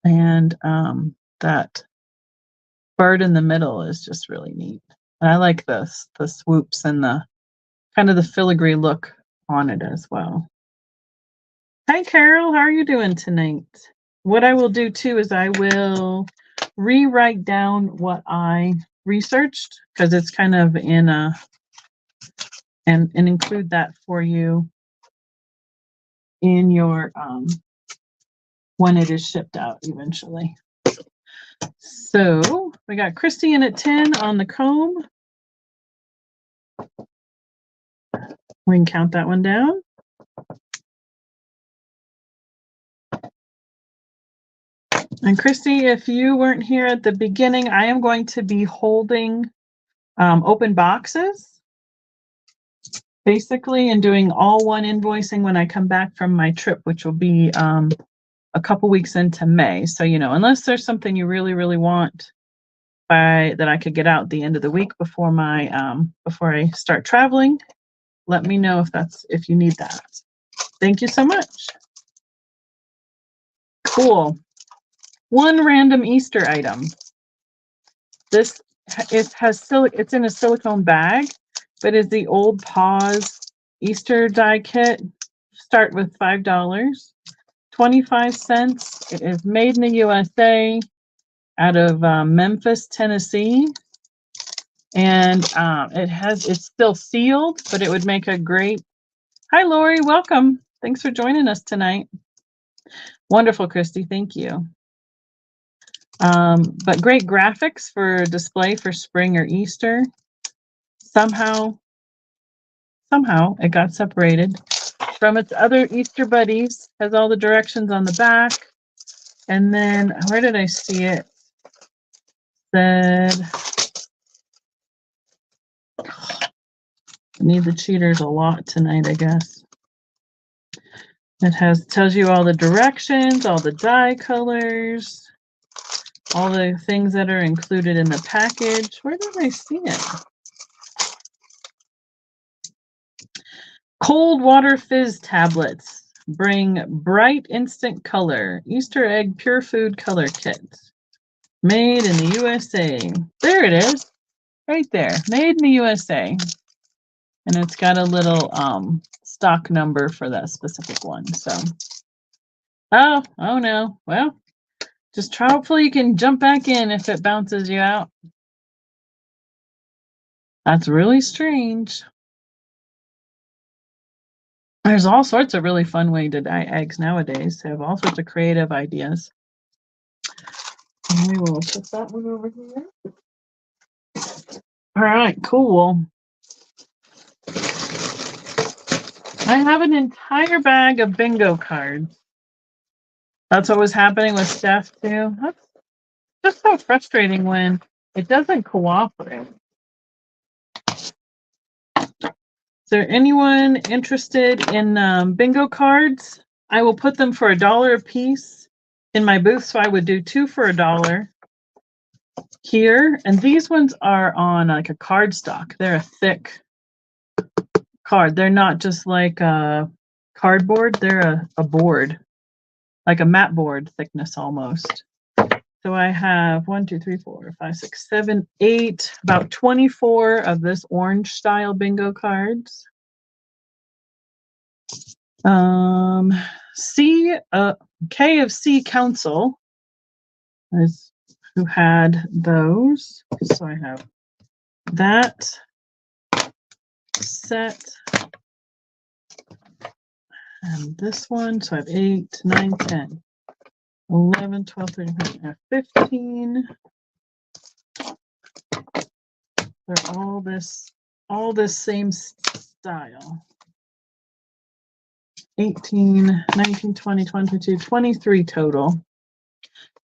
And that bird in the middle is just really neat. And I like the swoops and the kind of the filigree look on it as well. Hi, Carol. How are you doing tonight? What I will do too is I will rewrite down what I researched because it's kind of in a and include that for you in your when it is shipped out eventually. So we got Christy in at 10 on the comb. We can count that one down. And Christy, if you weren't here at the beginning, I am going to be holding open boxes, basically, and doing all one invoicing when I come back from my trip, which will be a couple weeks into May. So, you know, unless there's something you really, really want that I could get out at the end of the week before before I start traveling, let me know if you need that. Thank you so much. Cool. One random Easter item. This it's in a silicone bag, but is the Old Paws Easter die kit. Start with $5, 25 cents. It is made in the USA out of Memphis, Tennessee. And it's still sealed, but it would make a great. Hi, Lori. Welcome. Thanks for joining us tonight. Wonderful, Christy. Thank you. But great graphics for display for spring or Easter. Somehow it got separated from its other Easter buddies. Has all the directions on the back. And then, where did I see it? Said, I need the cheaters a lot tonight, I guess. It tells you all the directions, all the dye colors, all the things that are included in the package. Where did I see it? Cold water fizz tablets bring bright instant color. Easter egg pure food color kit. Made in the USA. There it is. Right there. Made in the USA. And it's got a little stock number for that specific one. So, oh no. Well, just hopefully you can jump back in if it bounces you out. That's really strange. There's all sorts of really fun ways to dye eggs nowadays. They have all sorts of creative ideas. And we will put that one over here. All right, cool. I have an entire bag of bingo cards. That's what was happening with Steph too. That's just so frustrating when it doesn't cooperate. Is there anyone interested in bingo cards? I will put them for $1 a piece in my booth. So I would do 2 for $1 here. And these ones are on like a cardstock. They're a thick card. They're not just like a cardboard. They're a board, like a mat board thickness almost. So I have 1, 2, 3, 4, 5, 6, 7, 8, about 24 of this orange style bingo cards. KFC Council is who had those. So I have that set and this one. So I have 8, 9, 10, 11, 12, 13, 15. They're all this same style. 18, 19, 20, 22, 23 total.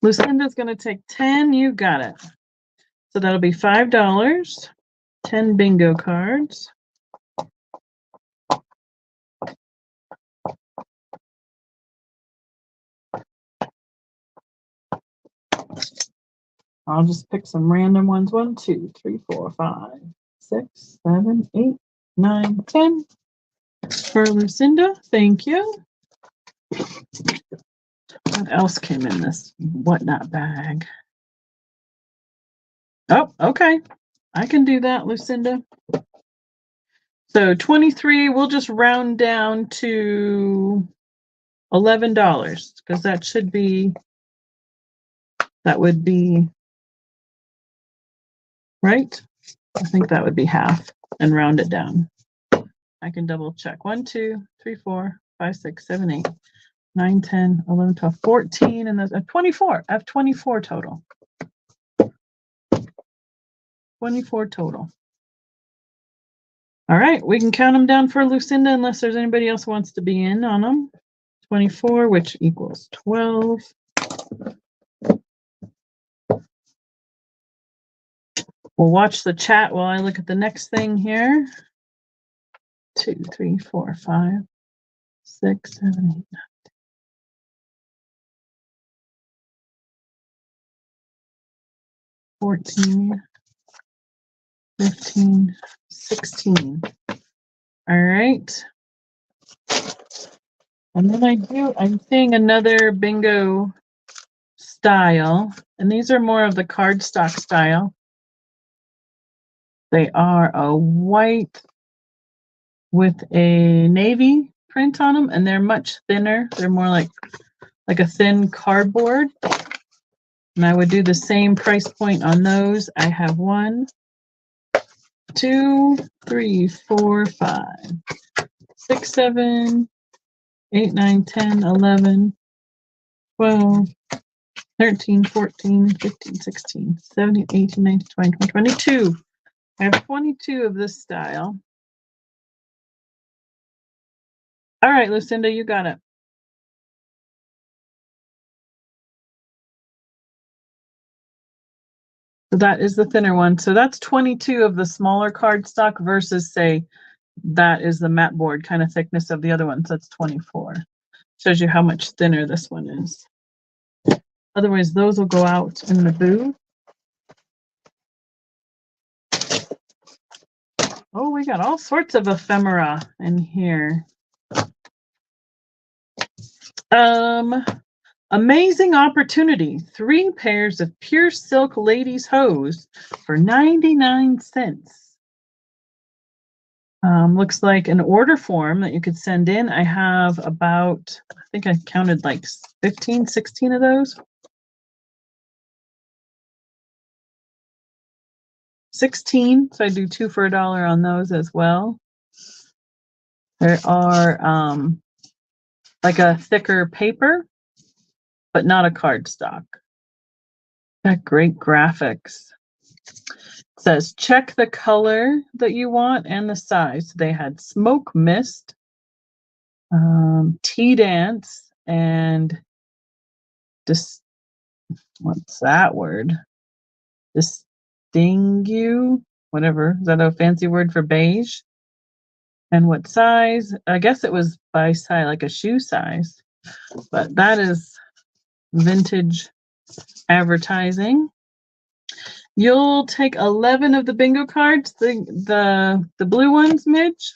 Lucinda's going to take 10. You got it. So that'll be $5. 10 bingo cards. I'll just pick some random ones. 1, 2, 3, 4, 5, 6, 7, 8, 9, 10. For Lucinda, thank you. What else came in this whatnot bag? Oh, okay. I can do that, Lucinda. So 23, we'll just round down to $11, because that would be right. I think that would be half and round it down. I can double check. 1, 2, 3, 4, 5, 6, 7, 8, 9, 10, 11, 12, 14, and there's 24. I have 24 total. 24 total. All right, we can count them down for Lucinda unless there's anybody else who wants to be in on them. 24, which equals 12. We'll watch the chat while I look at the next thing here. 2, 3, 4, 5, 6, 7, 8, 9, 14, 15, 16. All right. And then I'm seeing another bingo style, and these are more of the cardstock style. They are a white with a navy print on them, and they're much thinner. They're more like a thin cardboard. And I would do the same price point on those. I have 1, 2, 3, 4, 5, 6, 7, 8, 9, 10, 11, 12, 13, 14, 15, 16, 17, 18, 19, 20, 22. I have 22 of this style. All right, Lucinda, you got it. So that is the thinner one. So that's 22 of the smaller cardstock versus, say, that is the mat board kind of thickness of the other ones. That's 24. Shows you how much thinner this one is. Otherwise, those will go out in the booth. Oh, we got all sorts of ephemera in here. Amazing opportunity. 3 pairs of pure silk ladies hose for 99 cents. Looks like an order form that you could send in. I have about, I think I counted like 15, 16 of those. 16, so I do 2 for $1 on those as well. There are like a thicker paper, but not a cardstock. Got great graphics. It says check the color that you want and the size. They had smoke mist, tea dance, and what's that word? Distingue, whatever. Is that a fancy word for beige? And what size? I guess it was by size, like a shoe size. But that is vintage advertising. You'll take 11 of the bingo cards, the blue ones, Midge.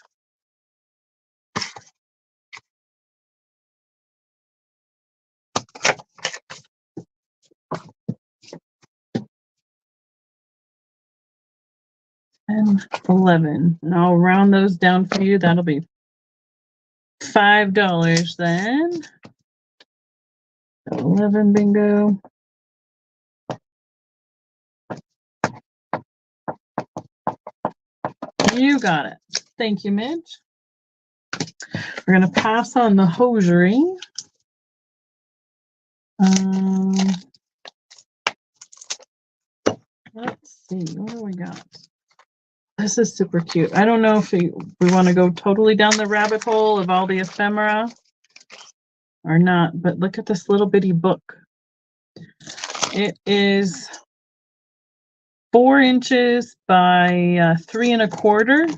And 11. And I'll round those down for you. That'll be $5 then. 11 bingo. You got it. Thank you, Midge. We're going to pass on the hosiery. Let's see. What do we got? This is super cute. I don't know if we want to go totally down the rabbit hole of all the ephemera or not, but look at this little bitty book. It is 4 inches by 3 1/4.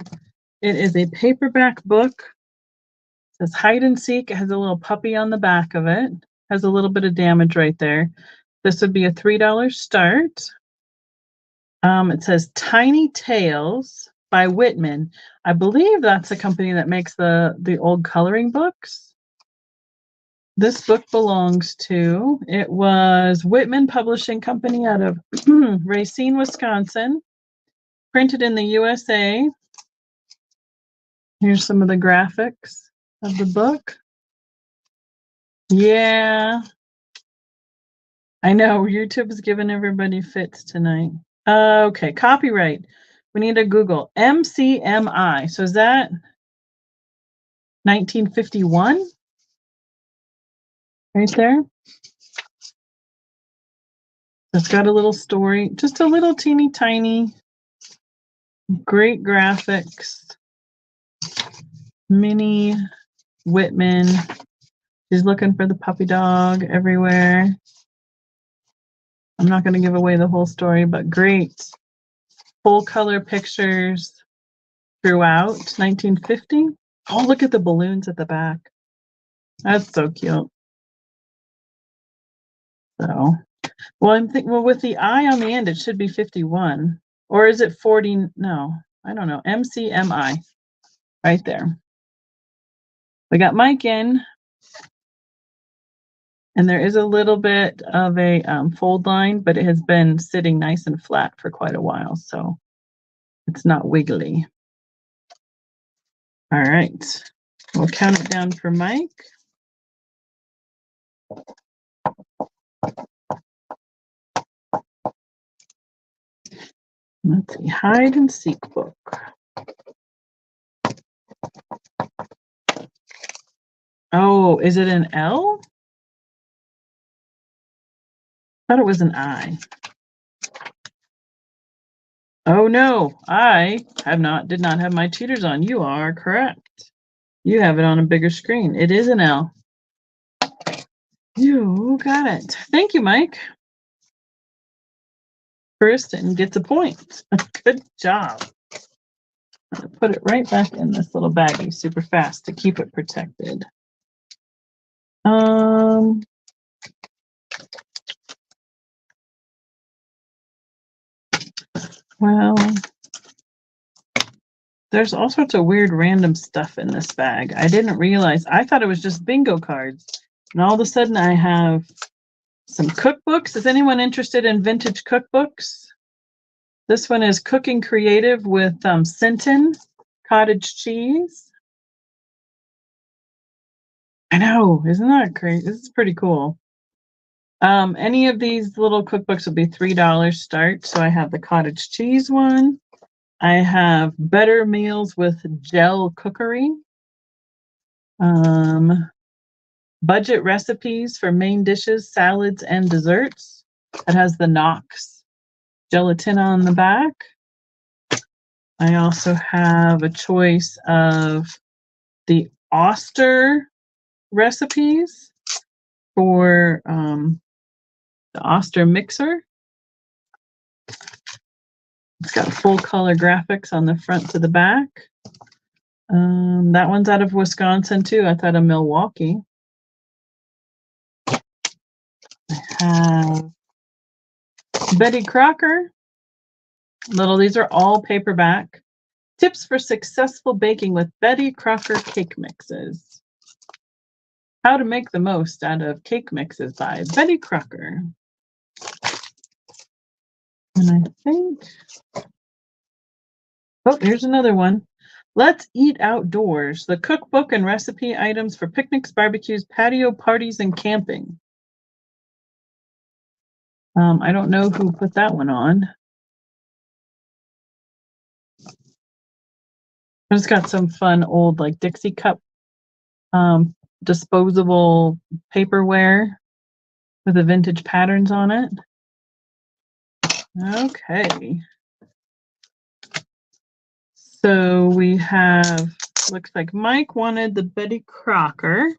It is a paperback book. It says hide and seek. It has a little puppy on the back of it. Has a little bit of damage right there. This would be a $3 start. It says Tiny Tales by Whitman. I believe that's the company that makes the old coloring books. This book belongs to, it was Whitman Publishing Company out of Racine, Wisconsin. Printed in the USA. Here's some of the graphics of the book. Yeah. I know YouTube's giving everybody fits tonight. Okay, copyright. We need to Google MCMI. So is that 1951? Right there? It's got a little story, just a little teeny tiny, great graphics. Minnie Whitman. She's looking for the puppy dog everywhere. I'm not going to give away the whole story, but great full color pictures throughout 1950. Oh, look at the balloons at the back. That's so cute. So, well, I'm thinking, well, with the I on the end, it should be 51. Or is it 40? No, I don't know. MCMI right there. We got Mike in. And there is a little bit of a fold line, but it has been sitting nice and flat for quite a while, so it's not wiggly. All right, we'll count it down for Mike. Let's see, hide and seek book. Oh, is it an L? I thought it was an I. Oh no, I did not have my cheaters on. You are correct. You have it on a bigger screen. It is an L. You got it. Thank you, Mike. Kristen gets a point. Good job. I'm gonna put it right back in this little baggie super fast to keep it protected. Well, there's all sorts of weird random stuff in this bag. I didn't realize. I thought it was just bingo cards. And all of a sudden I have some cookbooks. Is anyone interested in vintage cookbooks? This one is Cooking Creative with Sinton cottage cheese. I know, isn't that great? This is pretty cool. Any of these little cookbooks will be $3 start. So I have the cottage cheese one. I have Better Meals with Gel Cookery. Budget recipes for main dishes, salads, and desserts. It has the Knox gelatin on the back. I also have a choice of the Oster recipes for the Oster mixer. It's got full color graphics on the front to the back. That one's out of Wisconsin too. I thought of Milwaukee. I have Betty Crocker. These are all paperback. Tips for successful baking with Betty Crocker cake mixes. How to make the most out of cake mixes by Betty Crocker. And I think, oh, here's another one. Let's Eat Outdoors, the cookbook and recipe items for picnics, barbecues, patio parties, and camping. I don't know who put that one on. It's got some fun old like Dixie cup disposable paperware with the vintage patterns on it. Okay. So we have, looks like Mike wanted the Betty Crocker.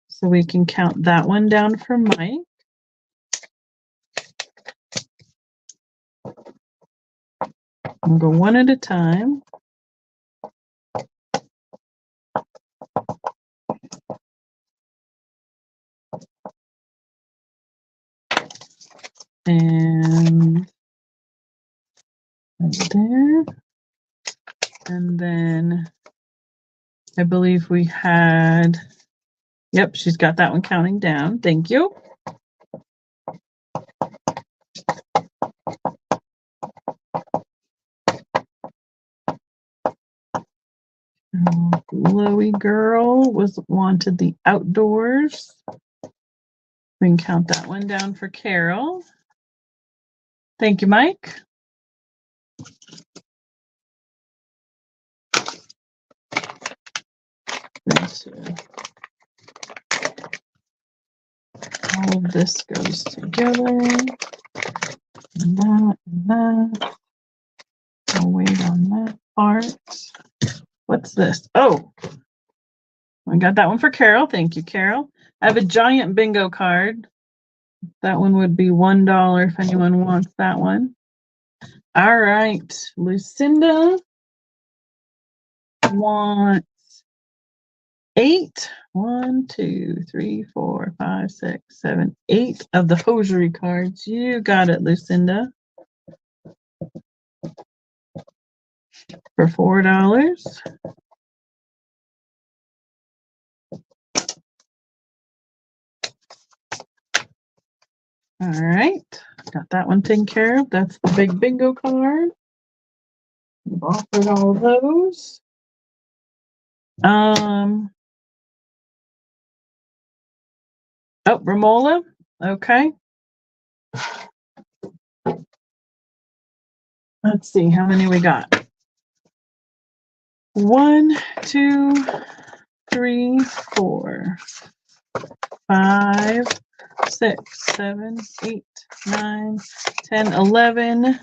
So we can count that one down for Mike. We'll go one at a time. And right there. And then I believe we had, yep, she's got that one counting down. Thank you. Chloe girl wanted the outdoors. We can count that one down for Carol. Thank you, Mike. All of this goes together. And that. I'll wait on that part. What's this? Oh, I got that one for Carol. Thank you, Carol. I have a giant bingo card. That one would be $1 if anyone wants that one. All right, Lucinda wants 8. 1, 2, 3, 4, 5, 6, 7, 8 of the hosiery cards. You got it, Lucinda. For $4. All right, got that one taken care of. That's the big bingo card. We've offered all of those. Oh, Romola. Okay. Let's see how many we got. 1, 2, 3, 4, 5, 6, 7, 8, 9, 10, 11.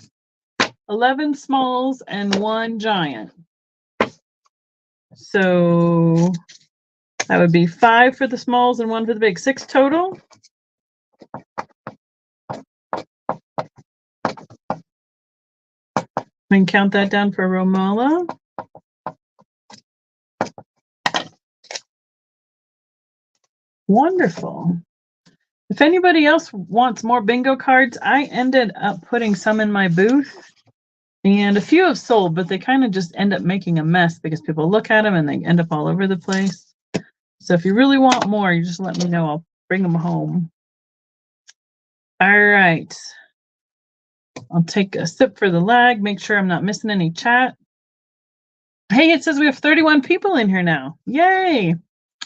11 smalls and 1 giant. So that would be 5 for the smalls and 1 for the big. 6 total. We can count that down for Romola. Wonderful. If anybody else wants more bingo cards, I ended up putting some in my booth. And a few have sold, but they kind of just end up making a mess because people look at them and they end up all over the place. So if you really want more, you just let me know. I'll bring them home. All right. I'll take a sip for the lag, make sure I'm not missing any chat. Hey, it says we have 31 people in here now. Yay!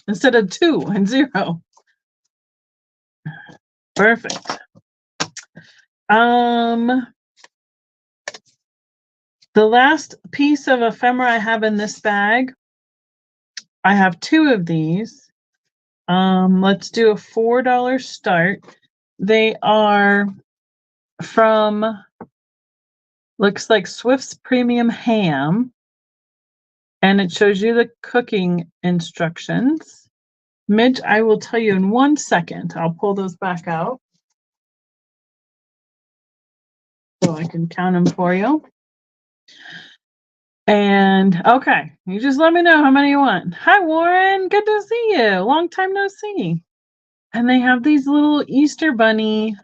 Instead of 2 and 0. Perfect. The last piece of ephemera I have in this bag, I have 2 of these. Let's do a $4 start. They are from, looks like Swift's Premium Ham, and it shows you the cooking instructions. Midge, I will tell you in 1 second. I'll pull those back out so I can count them for you. And okay, you just let me know how many you want. Hi, Warren. Good to see you. Long time no see. And they have these little Easter Bunny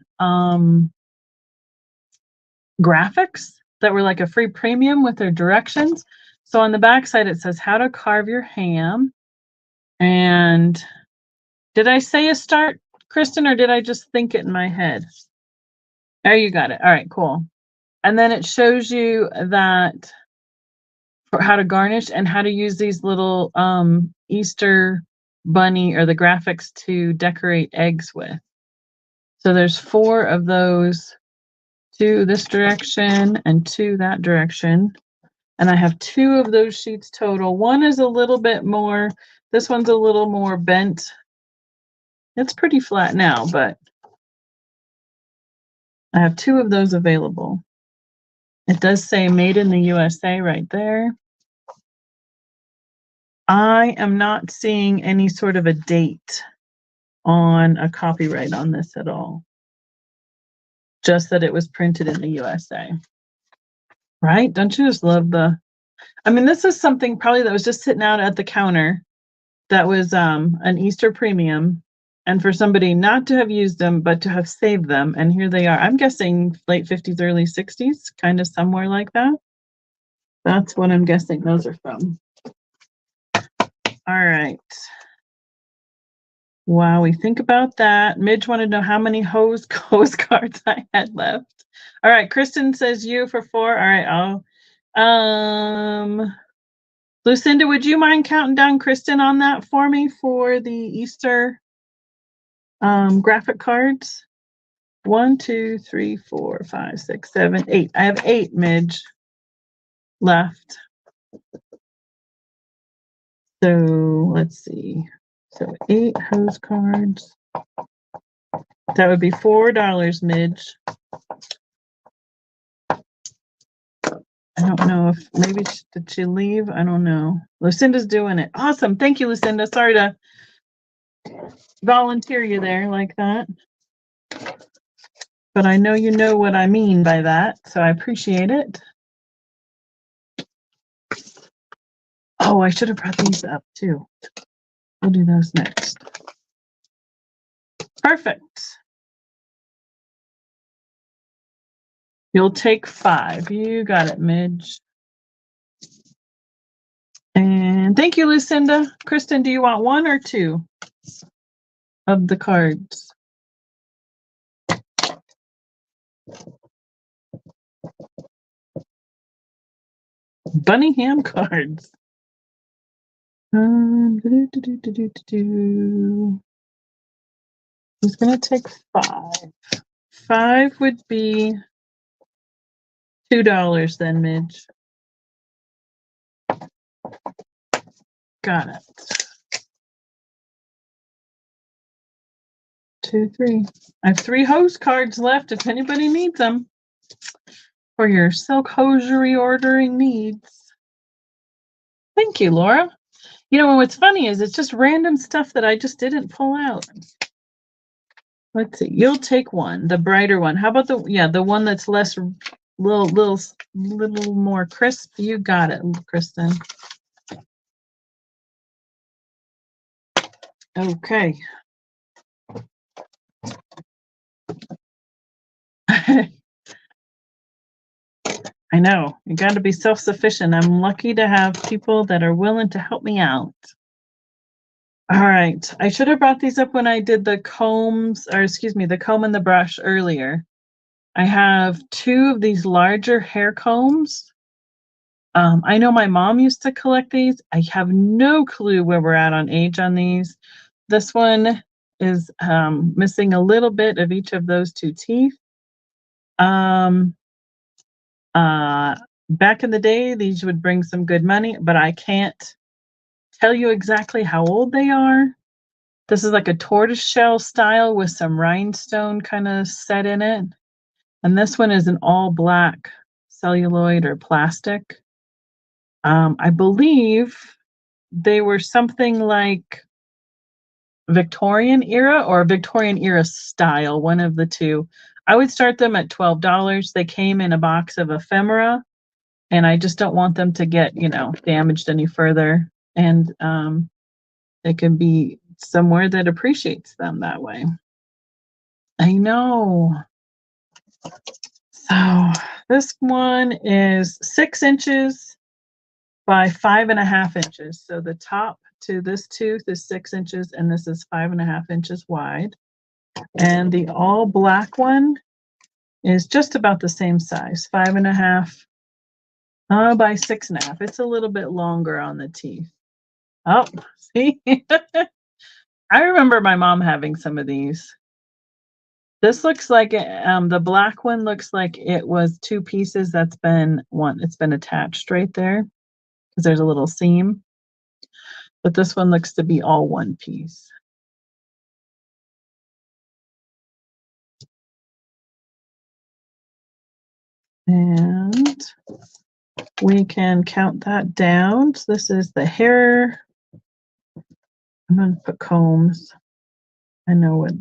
graphics that were like a free premium with their directions. So on the back side, it says how to carve your ham. And did I say a start, Kristen, or did I just think it in my head? There, you got it. All right, cool. And then it shows you that for how to garnish and how to use these little Easter bunny or the graphics to decorate eggs with. So there's 4 of those, 2 this direction and 2 that direction. And I have 2 of those sheets total. One is a little bit more, this one's a little more bent. It's pretty flat now, but I have 2 of those available. It does say made in the USA right there. I am not seeing any sort of a date on a copyright on this at all. Just that it was printed in the USA. Right? Don't you just love the, I mean, this is something probably that was just sitting out at the counter that was an Easter premium, and for somebody not to have used them, but to have saved them, and here they are. I'm guessing late 50s, early 60s, kind of somewhere like that. That's what I'm guessing those are from. All right. While we think about that, Midge wanted to know how many hose cards I had left. All right, Kristen says you for 4. All right, Lucinda, would you mind counting down Kristen on that for me for the Easter graphic cards? 1, 2, 3, 4, 5, 6, 7, 8. I have 8, Midge, left. So let's see. So 8 hose cards. That would be $4, Midge. I don't know if maybe did she leave? I don't know. Lucinda's doing it. Awesome. Thank you, Lucinda. Sorry to volunteer you there like that. But I know you know what I mean by that, so I appreciate it. Oh, I should have brought these up too. We'll do those next. Perfect. You'll take 5. You got it, Midge. And thank you, Lucinda. Kristen, do you want 1 or 2 of the cards? Bunny ham cards. Who's gonna take 5? 5 would be $2 then, Midge. Got it. 2, 3. I have 3 hose cards left if anybody needs them for your silk hosiery ordering needs. Thank you, Laura. You know, what's funny is it's just random stuff that I just didn't pull out. Let's see. You'll take 1, the brighter one. How about the one that's less little more crisp? You got it, Kristen. Okay. I know. You got to be self-sufficient. I'm lucky to have people that are willing to help me out. All right. I should have brought these up when I did the combs, or excuse me, the comb and the brush earlier. I have 2 of these larger hair combs. I know my mom used to collect these. I have no clue where we're at on age on these. This one is missing a little bit of each of those 2 teeth. Back in the day, these would bring some good money, but I can't tell you exactly how old they are. This is like a tortoiseshell style with some rhinestone kind of set in it. And this one is an all black celluloid or plastic. I believe they were something like Victorian era or Victorian era style, one of the 2. I would start them at $12. They came in a box of ephemera, and I just don't want them to get, damaged any further. And it can be somewhere that appreciates them that way. I know. So this one is 6 inches by 5.5 inches. So the top to this tooth is 6 inches, and this is 5.5 inches wide. And the all black one is just about the same size, 5.5 by 6.5. It's a little bit longer on the teeth. Oh, see? I remember my mom having some of these. This looks like the black one looks like it was 2 pieces. It's been attached right there because there's a little seam. But this one looks to be all 1 piece. And we can count that down. So this is the hair. I'm going to put combs. I know what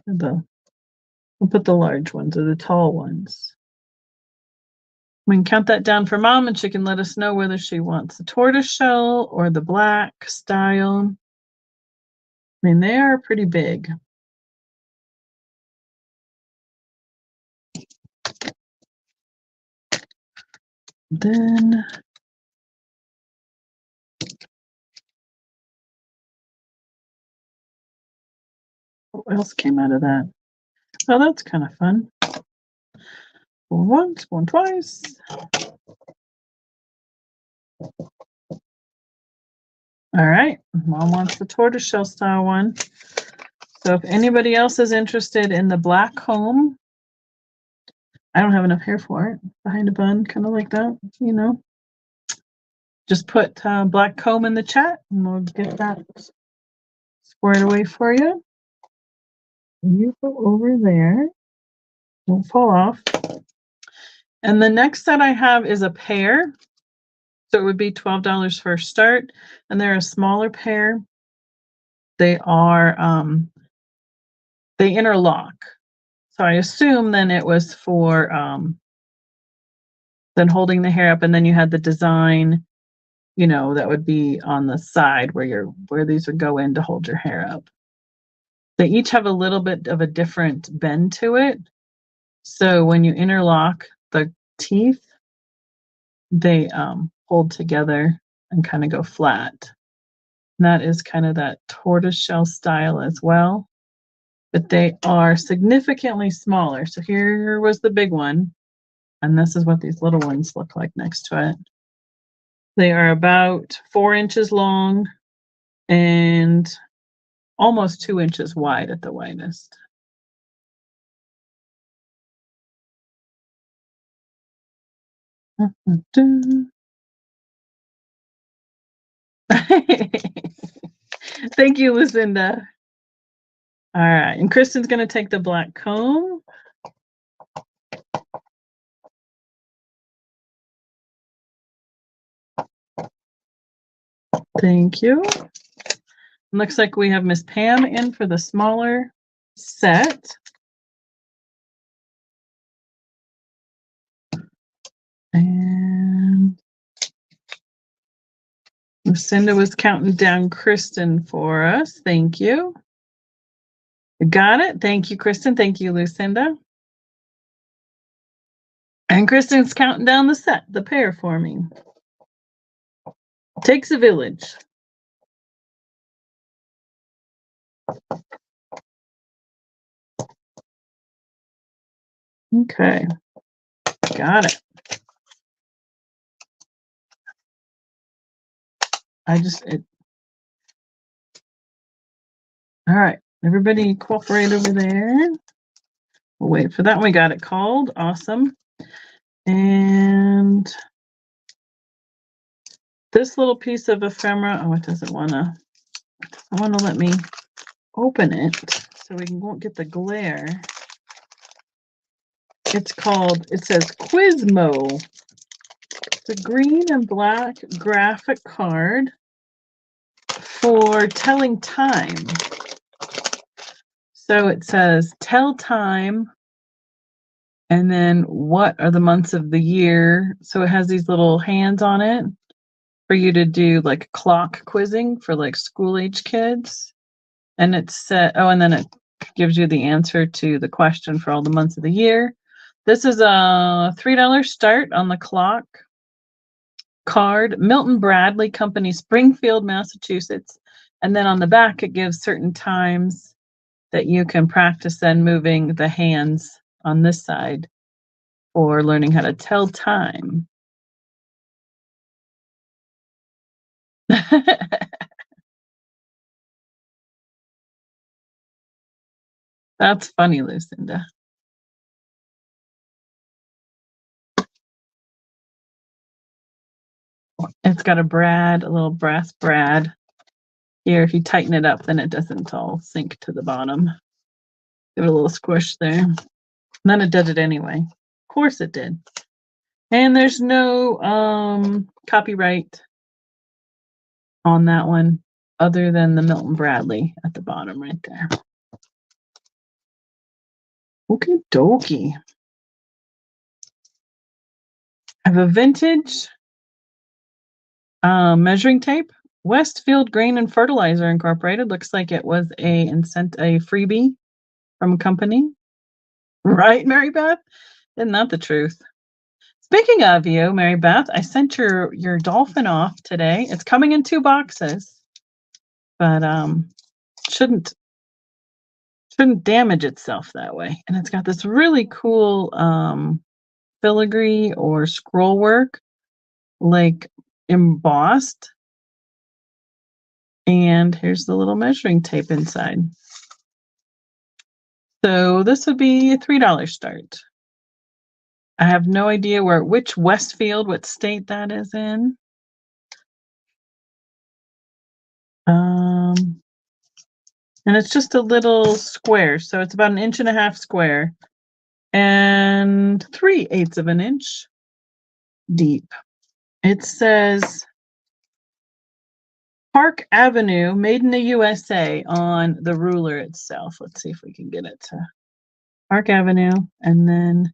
we'll put the large ones or the tall ones. We can count that down for Mom, and she can let us know whether she wants the tortoiseshell or the black style. I mean, they are pretty big. Then what else came out of that? Oh, that's kind of fun. Spoon once, spoon twice. All right, Mom wants the tortoiseshell style one. So if anybody else is interested in the black comb, I don't have enough hair for it. Behind a bun, kind of like that, you know. Just put black comb in the chat and we'll get that squared away for you. You go over there. Don't fall off. And the next set I have is a pair. So it would be $12 for a start. And they're a smaller pair. They are, they interlock. So I assume then it was for then holding the hair up, and then you had the design, you know, that would be on the side where these would go in to hold your hair up. They each have a little bit of a different bend to it. So when you interlock the teeth, they hold together and kind of go flat. And that is kind of that tortoiseshell style as well. But they are significantly smaller. So here was the big one. And this is what these little ones look like next to it. They are about 4 inches long and almost 2 inches wide at the widest. Thank you, Lucinda. All right, and Kristen's going to take the black comb. Thank you. Looks like we have Miss Pam in for the smaller set. And Lucinda was counting down Kristen for us. Thank you. Got it. Thank you, Kristen. Thank you, Lucinda. And Kristen's counting down the set, the pair for me. Takes a village. Okay. Got it. All right. Everybody cooperate over there. We'll wait for that. We got it called. Awesome. And this little piece of ephemera, oh, it doesn't want to let me open it so we won't get the glare. It says Quizmo. It's a green and black graphic card for telling time. So it says tell time, and then what are the months of the year. So it has these little hands on it for you to do like clock quizzing for like school age kids. And it's set, and then it gives you the answer to the question for all the months of the year. This is a $3 start on the clock card, Milton Bradley Company, Springfield, Massachusetts. And then on the back, it gives certain times that you can practice then moving the hands on this side for learning how to tell time. That's funny, Lucinda. It's got a little brass brad. Here, if you tighten it up, then it doesn't all sink to the bottom. Give it a little squish there. And then it did it anyway. Of course it did. And there's no copyright on that one other than the Milton Bradley at the bottom right there. Okie dokie. I have a vintage measuring tape. Westfield Grain and Fertilizer Incorporated. Looks like it was a freebie from a company. Right, Mary Beth? Isn't that the truth? Speaking of you, Mary Beth, I sent your dolphin off today. It's coming in 2 boxes, but shouldn't damage itself that way. And it's got this really cool filigree or scroll work, like embossed. And here's the little measuring tape inside. So this would be a $3 start. I have no idea which Westfield, what state that is in. And it's just a little square, so it's about 1.5 inches square and 3/8 of an inch deep. It says Park Avenue, made in the USA on the ruler itself. Let's see if we can get it to Park Avenue, and then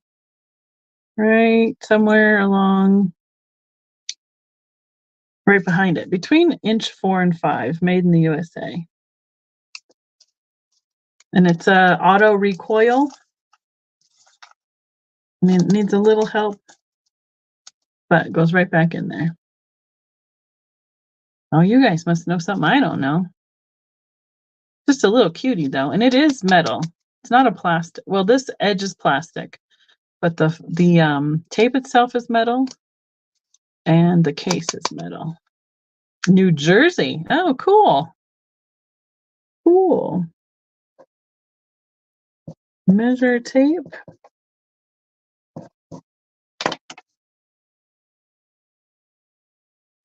right somewhere along, right behind it, between inch 4 and 5, made in the USA. And it's a auto recoil. I mean, it needs a little help, but it goes right back in there. Oh, you guys must know something I don't know. Just a little cutie though, and it is metal. It's not a plastic. Well, this edge is plastic, but the tape itself is metal, and the case is metal. New Jersey. Oh, cool. Cool. Measure tape.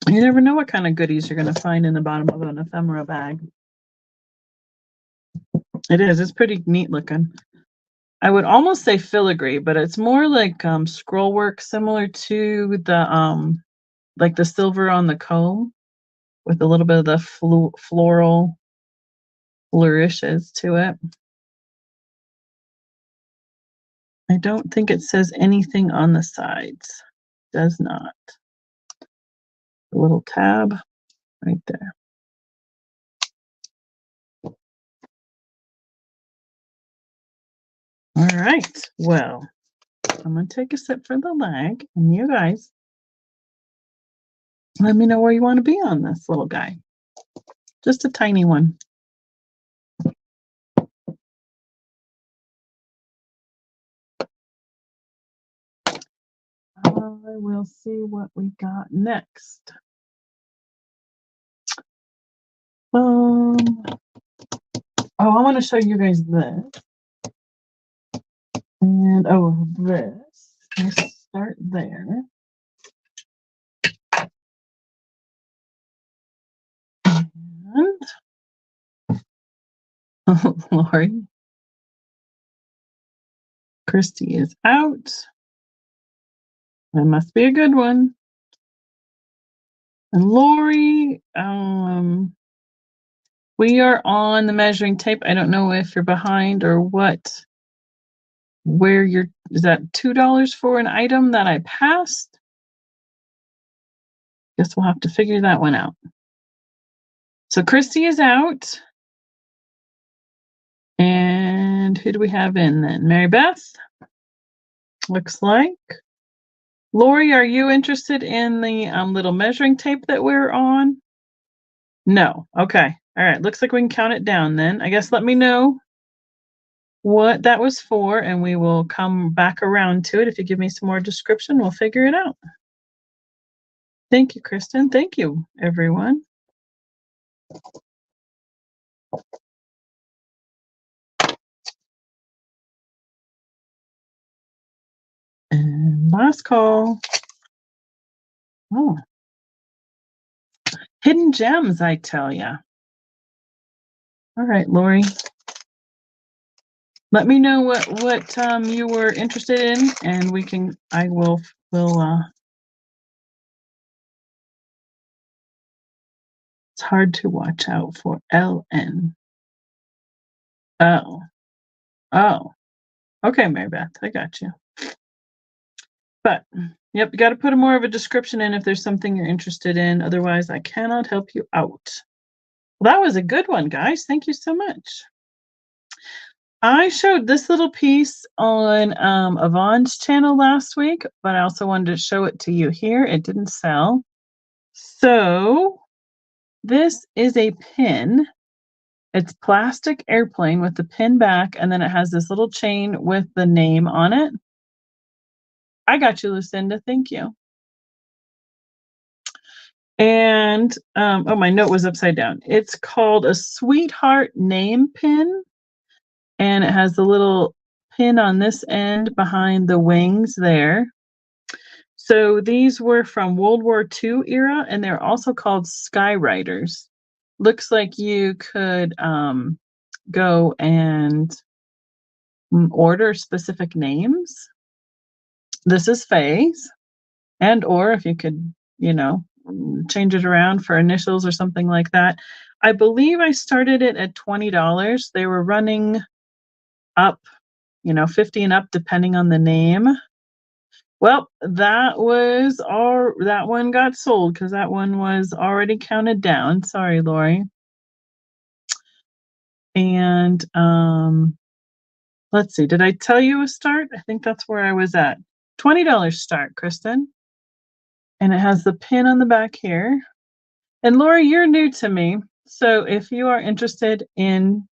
You never know what kind of goodies you're going to find in the bottom of an ephemera bag. It is. It's pretty neat looking. I would almost say filigree, but it's more like scroll work, similar to the like the silver on the comb, with a little bit of the floral flourishes to it. I don't think it says anything on the sides. Does not. A little tab right there. All right. Well, I'm going to take a sip for the lag, and you guys let me know where you want to be on this little guy. Just a tiny one. I will see what we got next. Oh, I want to show you guys this. And this. Let's start there. And oh, Lori. Christy is out. That must be a good one. And Lori, we are on the measuring tape. I don't know if you're behind or what. Is that $2 for an item that I passed? Guess we'll have to figure that one out. So Christy is out. And who do we have in then? Mary Beth? Looks like. Lori, are you interested in the little measuring tape that we're on? No. Okay. All right. Looks like we can count it down then. I guess let me know what that was for, and we will come back around to it. If you give me some more description, we'll figure it out. Thank you, Kristen. Thank you, everyone. And last call. Oh, hidden gems, I tell ya. All right, Lori. Let me know what you were interested in, and we'll it's hard to watch out for LN. Oh. Okay, Mary Beth, I got you. But yep, you got to put more of a description in if there's something you're interested in. Otherwise, I cannot help you out. Well, that was a good one, guys. Thank you so much. I showed this little piece on Yvonne's channel last week, but I also wanted to show it to you here. It didn't sell. So this is a pin. It's plastic airplane with the pin back, and then it has this little chain with the name on it. I got you, Lucinda. Thank you. And oh, my note was upside down. It's called a sweetheart name pin, and it has the little pin on this end behind the wings there. So these were from World War II era, and they're also called Skyriders. Looks like you could go and order specific names. This is Faye's, and or if you could, change it around for initials or something like that. I believe I started it at $20. They were running up, 50 and up depending on the name. Well, that one got sold because that one was already counted down. Sorry, Lori. And let's see, did I tell you a start? I think that's where I was at. $20 start, Kristen. And it has the pin on the back here. And Lori, you're new to me. So if you are interested in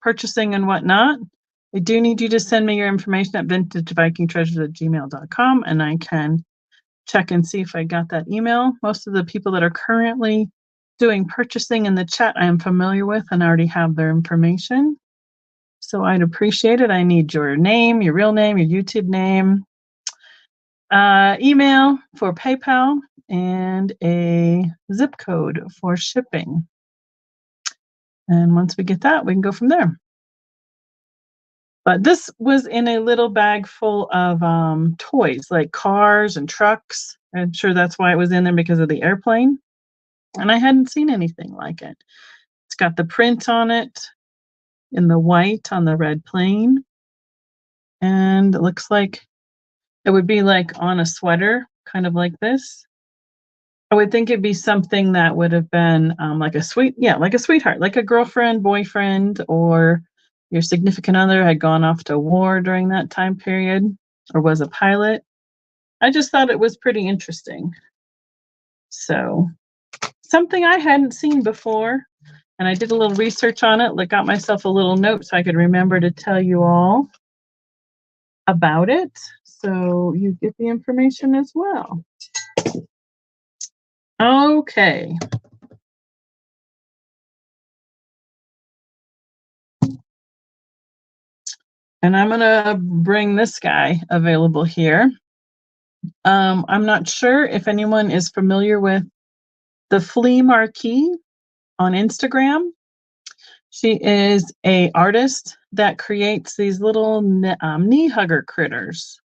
purchasing and whatnot, I do need you to send me your information at vintagevikingtreasures@gmail.com, and I can check and see if I got that email. Most of the people that are currently doing purchasing in the chat I am familiar with and already have their information. So I'd appreciate it. I need your name, your real name, your YouTube name, email for PayPal, and a zip code for shipping. And once we get that, we can go from there. But this was in a little bag full of toys, like cars and trucks. I'm sure that's why it was in there, because of the airplane. And I hadn't seen anything like it. It's got the print on it in the white on the red plane. And it looks like it would be like on a sweater, kind of like this. I would think it'd be something that would have been like a sweetheart, like a girlfriend, boyfriend, or your significant other had gone off to war during that time period or was a pilot. I just thought it was pretty interesting. So something I hadn't seen before, and I did a little research on it, got myself a little note so I could remember to tell you all about it. So you get the information as well. Okay. And I'm going to bring this guy available here. I'm not sure if anyone is familiar with the Flea Marquee on Instagram. She is an artist that creates these little knee hugger critters,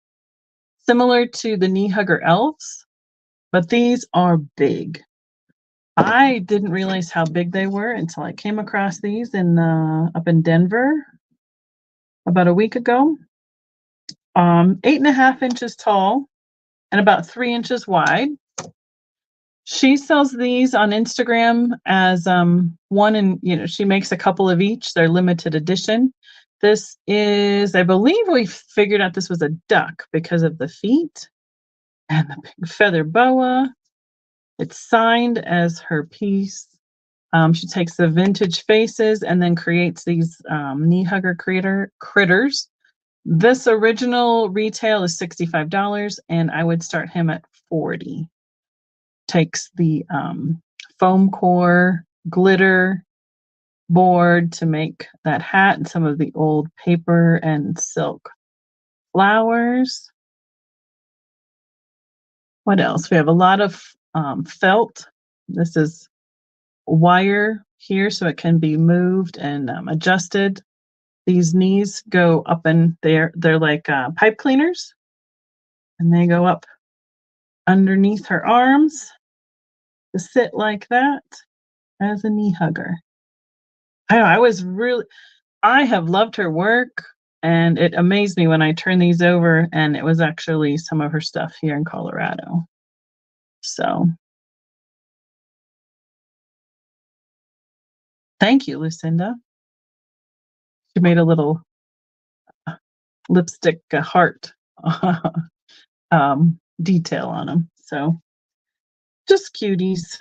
similar to the knee hugger elves, but these are big. I didn't realize how big they were until I came across these up in Denver about a week ago. 8.5 inches tall and about 3 inches wide. She sells these on Instagram as one, and she makes a couple of each. They're limited edition. This is, I believe we figured out this was a duck because of the feet and the big feather boa. It's signed as her piece. She takes the vintage faces and then creates these knee hugger critters. This original retail is $65, and I would start him at $40. Takes the foam core glitter board to make that hat and some of the old paper and silk flowers. What else? We have a lot of felt. This is wire here, so it can be moved and adjusted. These knees go up, and they're like pipe cleaners, and they go up underneath her arms to sit like that as a knee hugger. I have loved her work, and it amazed me when I turned these over and it was actually some of her stuff here in Colorado. So thank you, Lucinda. She made a little lipstick heart detail on them. So just cuties.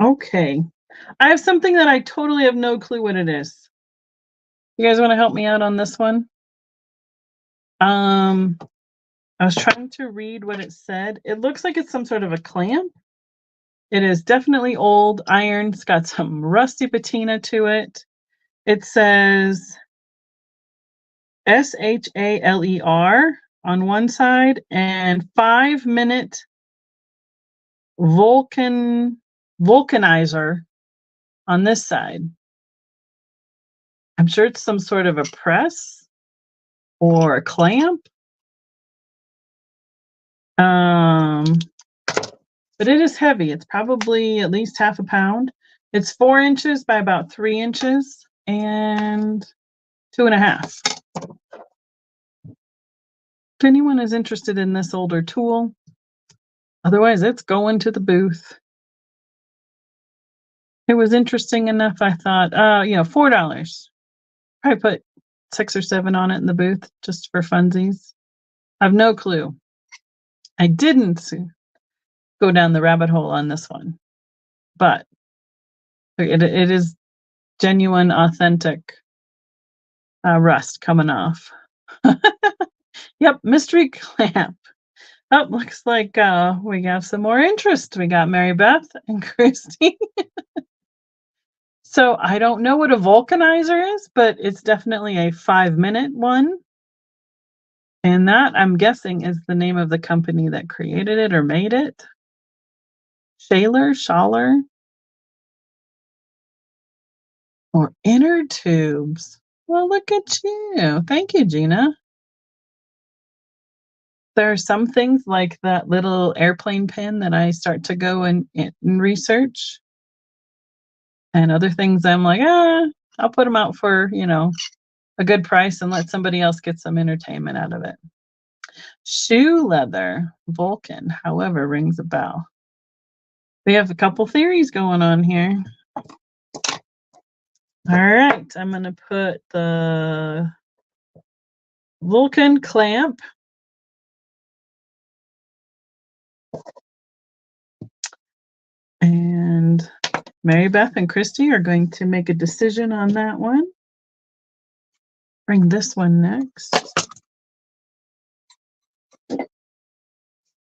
Okay. I have something that I totally have no clue what it is. You guys want to help me out on this one? I was trying to read what it said. It looks like it's some sort of a clamp. It is definitely old iron. It's got some rusty patina to it. It says SHALER on one side and 5-minute vulcanizer on this side. I'm sure it's some sort of a press or a clamp. But it is heavy. It's probably at least half a pound. It's 4 inches by about 3 inches and 2.5. If anyone is interested in this older tool, otherwise it's going to the booth. It was interesting enough. I thought, $4. Probably put 6 or 7 on it in the booth just for funsies. I have no clue. I didn't go down the rabbit hole on this one, but it is genuine, authentic rust coming off. Yep, mystery clamp. Oh, looks like we got some more interest. We got Mary Beth and Christy. So I don't know what a vulcanizer is, but it's definitely a 5-minute one. And that, I'm guessing, is the name of the company that created it or made it. Schaller, or inner tubes. Well, look at you. Thank you, Gina. There are some things like that little airplane pin that I start to go and research. And other things I'm like, I'll put them out for, a good price and let somebody else get some entertainment out of it. Shoe leather, Vulcan, however, rings a bell. We have a couple theories going on here. All right, I'm going to put the Vulcan clamp and Mary Beth and Christy are going to make a decision on that one. Bring this one next.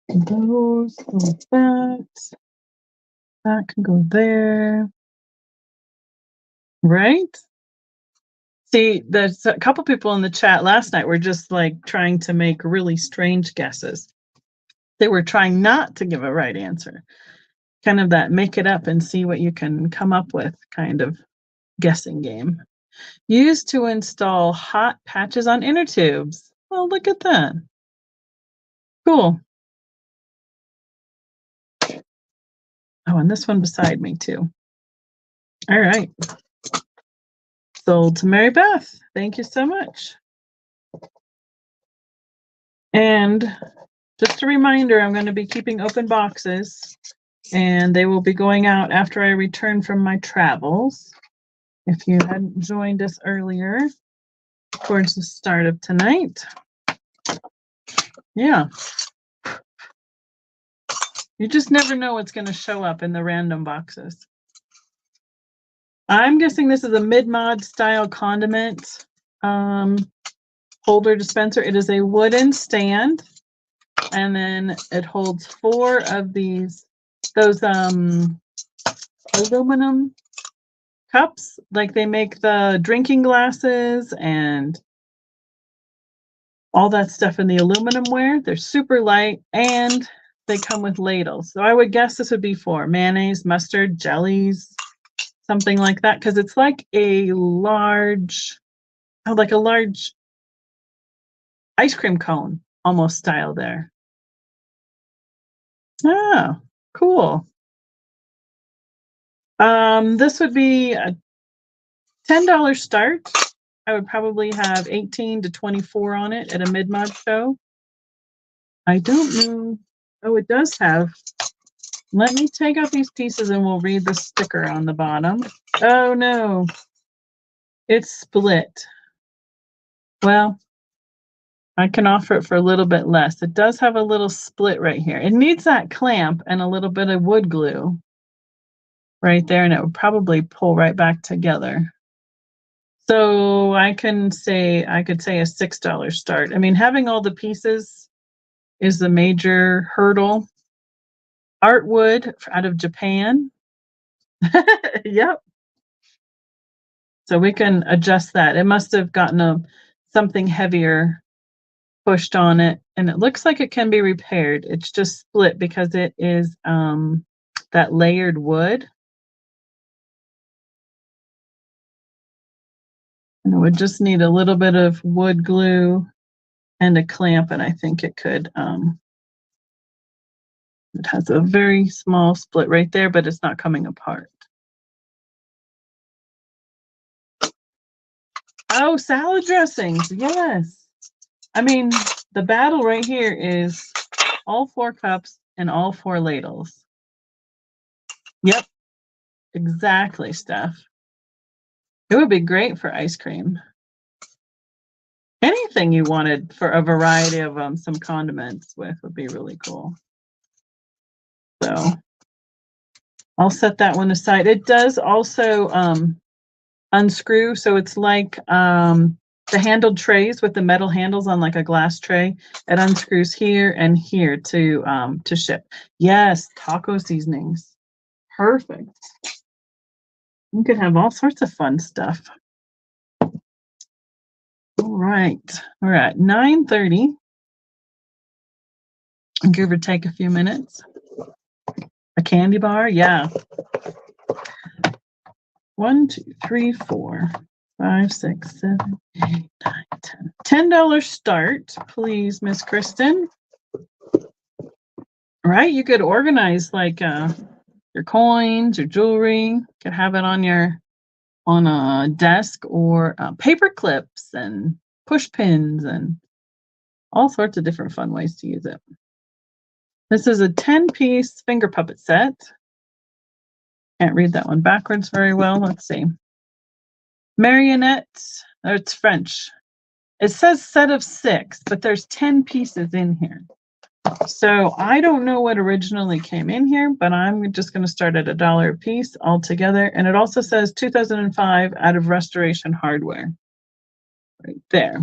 Those go that. That can go there. Right? See, there's a couple people in the chat last night were just like trying to make really strange guesses. They were trying not to give a right answer. Kind of that make it up and see what you can come up with kind of guessing game. Used to install hot patches on inner tubes. Well, look at that. Cool. Oh, and this one beside me too. All right. Sold to Mary Beth. Thank you so much. And just a reminder, I'm going to be keeping open boxes and they will be going out after I return from my travels. If you hadn't joined us earlier, towards the start of tonight. Yeah. You just never know what's going to show up in the random boxes. I'm guessing this is a mid-mod style condiment holder dispenser. It is a wooden stand, and then it holds 4 of those aluminum cups, like they make the drinking glasses and all that stuff in the aluminum ware. They're super light and they come with ladles. So I would guess this would be for mayonnaise, mustard, jellies, something like that, because it's like a large ice cream cone almost style there. Oh, cool. This would be a $10 start. I would probably have 18 to 24 on it at a mid-mod show. I don't know. Oh, it does have. Let me take out these pieces and we'll read the sticker on the bottom. Oh no, it's split. Well, I can offer it for a little bit less. It does have a little split right here. It needs that clamp and a little bit of wood glue right there, and it would probably pull right back together. So I could say a $6 start. I mean, having all the pieces is the major hurdle. Art wood out of Japan. Yep. So we can adjust that. It must have gotten something heavier pushed on it, and it looks like it can be repaired. It's just split because it is that layered wood. And it would just need a little bit of wood glue and a clamp, and I think it could. It has a very small split right there, but it's not coming apart. Oh, salad dressings. Yes. I mean, the battle right here is all 4 cups and all 4 ladles. Yep. Exactly, Steph. It would be great for ice cream. Anything you wanted for a variety of some condiments with would be really cool. So I'll set that one aside. It does also unscrew, so it's like the handled trays with the metal handles on like a glass tray. It unscrews here and here to ship. Yes, taco seasonings. Perfect. You could have all sorts of fun stuff. All right, we're at 9:30. Give or take a few minutes. A candy bar, yeah. 1, 2, 3, 4, 5, 6, 7, 8, 9, 10. $10 start, please, Miss Kristen. Right, you could organize like your coins, your jewelry. You could have it on a desk, or paper clips and push pins and all sorts of different fun ways to use it. This is a 10-piece finger puppet set. Can't read that one backwards very well. Let's see. Marionettes. Oh, it's French. It says set of 6, but there's 10 pieces in here. So I don't know what originally came in here, but I'm just going to start at $1 a piece altogether. And it also says 2005 out of Restoration Hardware. Right there.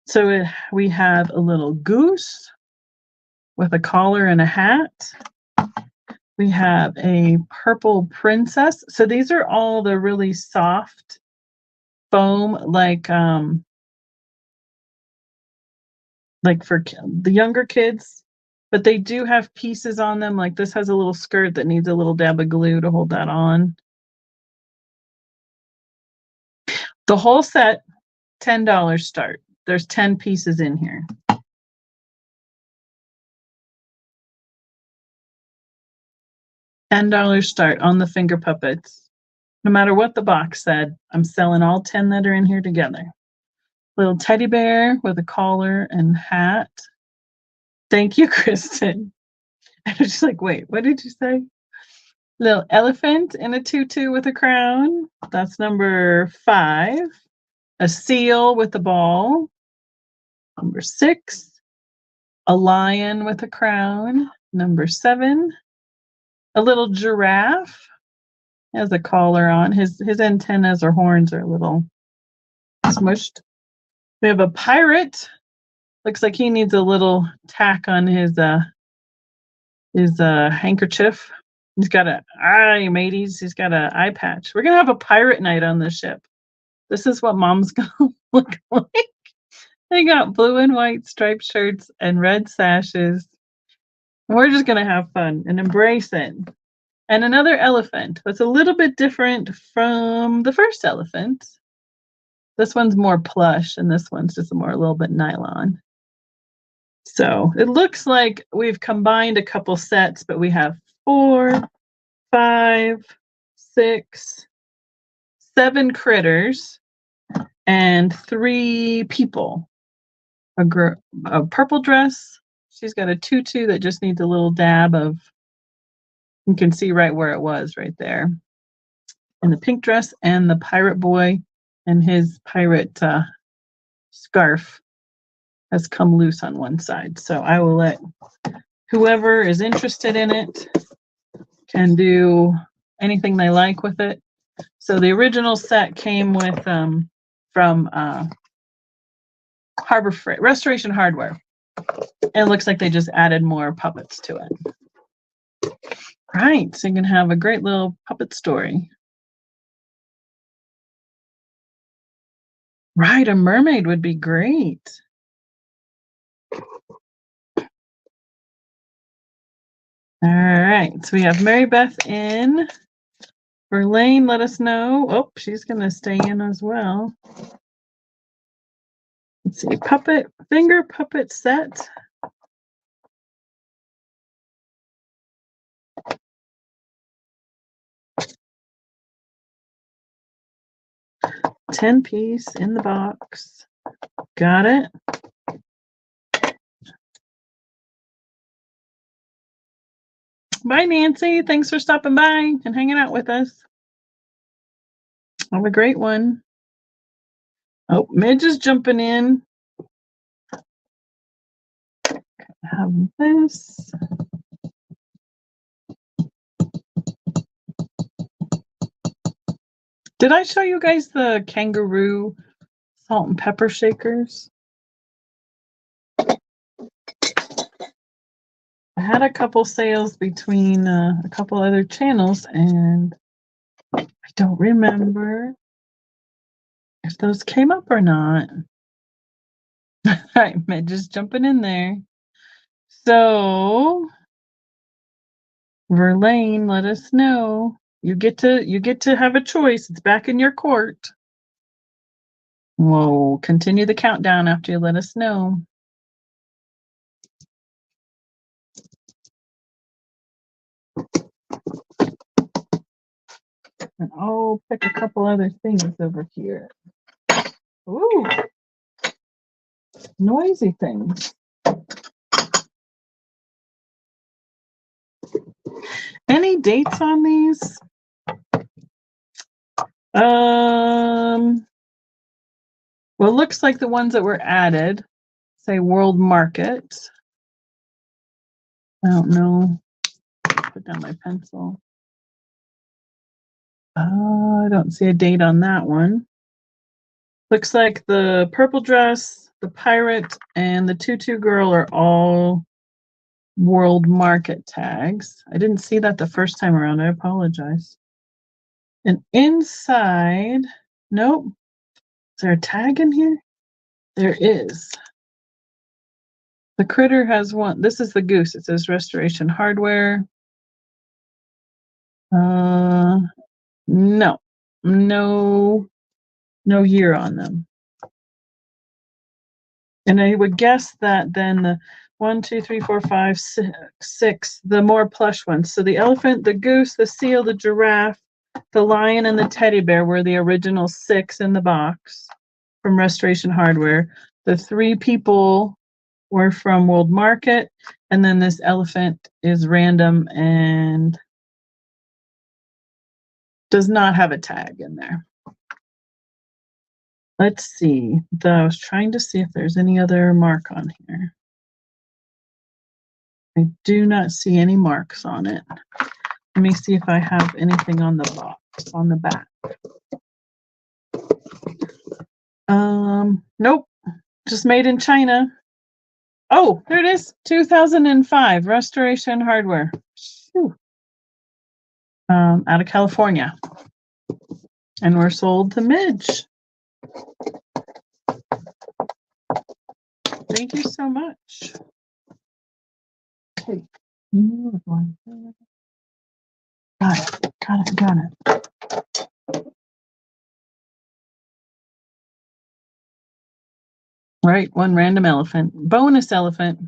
So we have a little goose with a collar and a hat. We have a purple princess. So these are all the really soft foam, like for the younger kids, but they do have pieces on them. Like this has a little skirt that needs a little dab of glue to hold that on. The whole set, $10 start. There's 10 pieces in here. $10 start on the finger puppets. No matter what the box said, I'm selling all 10 that are in here together. Little teddy bear with a collar and hat. Thank you, Kristen. I was just like, wait, what did you say? Little elephant in a tutu with a crown. That's number 5. A seal with a ball. Number 6. A lion with a crown. Number 7. A little giraffe. Has a collar on. His antennas or horns are a little smushed. We have a pirate. Looks like he needs a little tack on his handkerchief. He's got mateys. He's got an eye patch. We're gonna have a pirate night on this ship. This is what Mom's gonna look like. They got blue and white striped shirts and red sashes. We're just gonna have fun and embrace it. And another elephant that's a little bit different from the first elephant. This one's more plush, and this one's just a little bit nylon. So it looks like we've combined a couple sets, but we have 4, 5, 6, 7 critters and 3 people. A purple dress. She's got a tutu that just needs a little dab of, you can see right where it was right there. And the pink dress, and the pirate boy and his pirate scarf has come loose on one side. So I will let whoever is interested in it can do anything they like with it. So the original set came with from Harbor Freight, Restoration Hardware. And it looks like they just added more puppets to it. Right, so you can have a great little puppet story. Right, a mermaid would be great. All right, so we have Mary Beth in. Verlaine, let us know. Oh, she's going to stay in as well. Let's see, finger puppet set. $10 in the box. Got it. Bye, Nancy. Thanks for stopping by and hanging out with us. Have a great one. Oh, Midge is jumping in. Have this. Did I show you guys the kangaroo salt and pepper shakers? I had a couple sales between a couple other channels, and I don't remember if those came up or not. All right, just jumping in there. So, Verlaine, let us know. You get to have a choice. It's back in your court. We'll continue the countdown after you let us know. And I'll pick a couple other things over here. Ooh, noisy things. Any dates on these? Well, it looks like the ones that were added say World Market. I don't know. Put down my pencil. I don't see a date on that one. Looks like the purple dress, the pirate, and the tutu girl are all World Market tags. I didn't see that the first time around. I apologize. And inside, nope. Is there a tag in here? There is. The critter has one. This is the goose. It says Restoration Hardware. No year on them. And I would guess that then the 1, 2, 3, 4, 5, 6, the more plush ones. So the elephant, the goose, the seal, the giraffe, the lion, and the teddy bear were the original 6 in the box from Restoration Hardware. The 3 people were from World Market, and then this elephant is random and does not have a tag in there. Let's see. I was trying to see if there's any other mark on here. I do not see any marks on it. Let me see if I have anything on the box, on the back. Nope. Just made in China. Oh, there it is. 2005 Restoration Hardware. Out of California. And we're sold to Midge. Thank you so much. Okay. Got it. Right, one random elephant. Bonus elephant.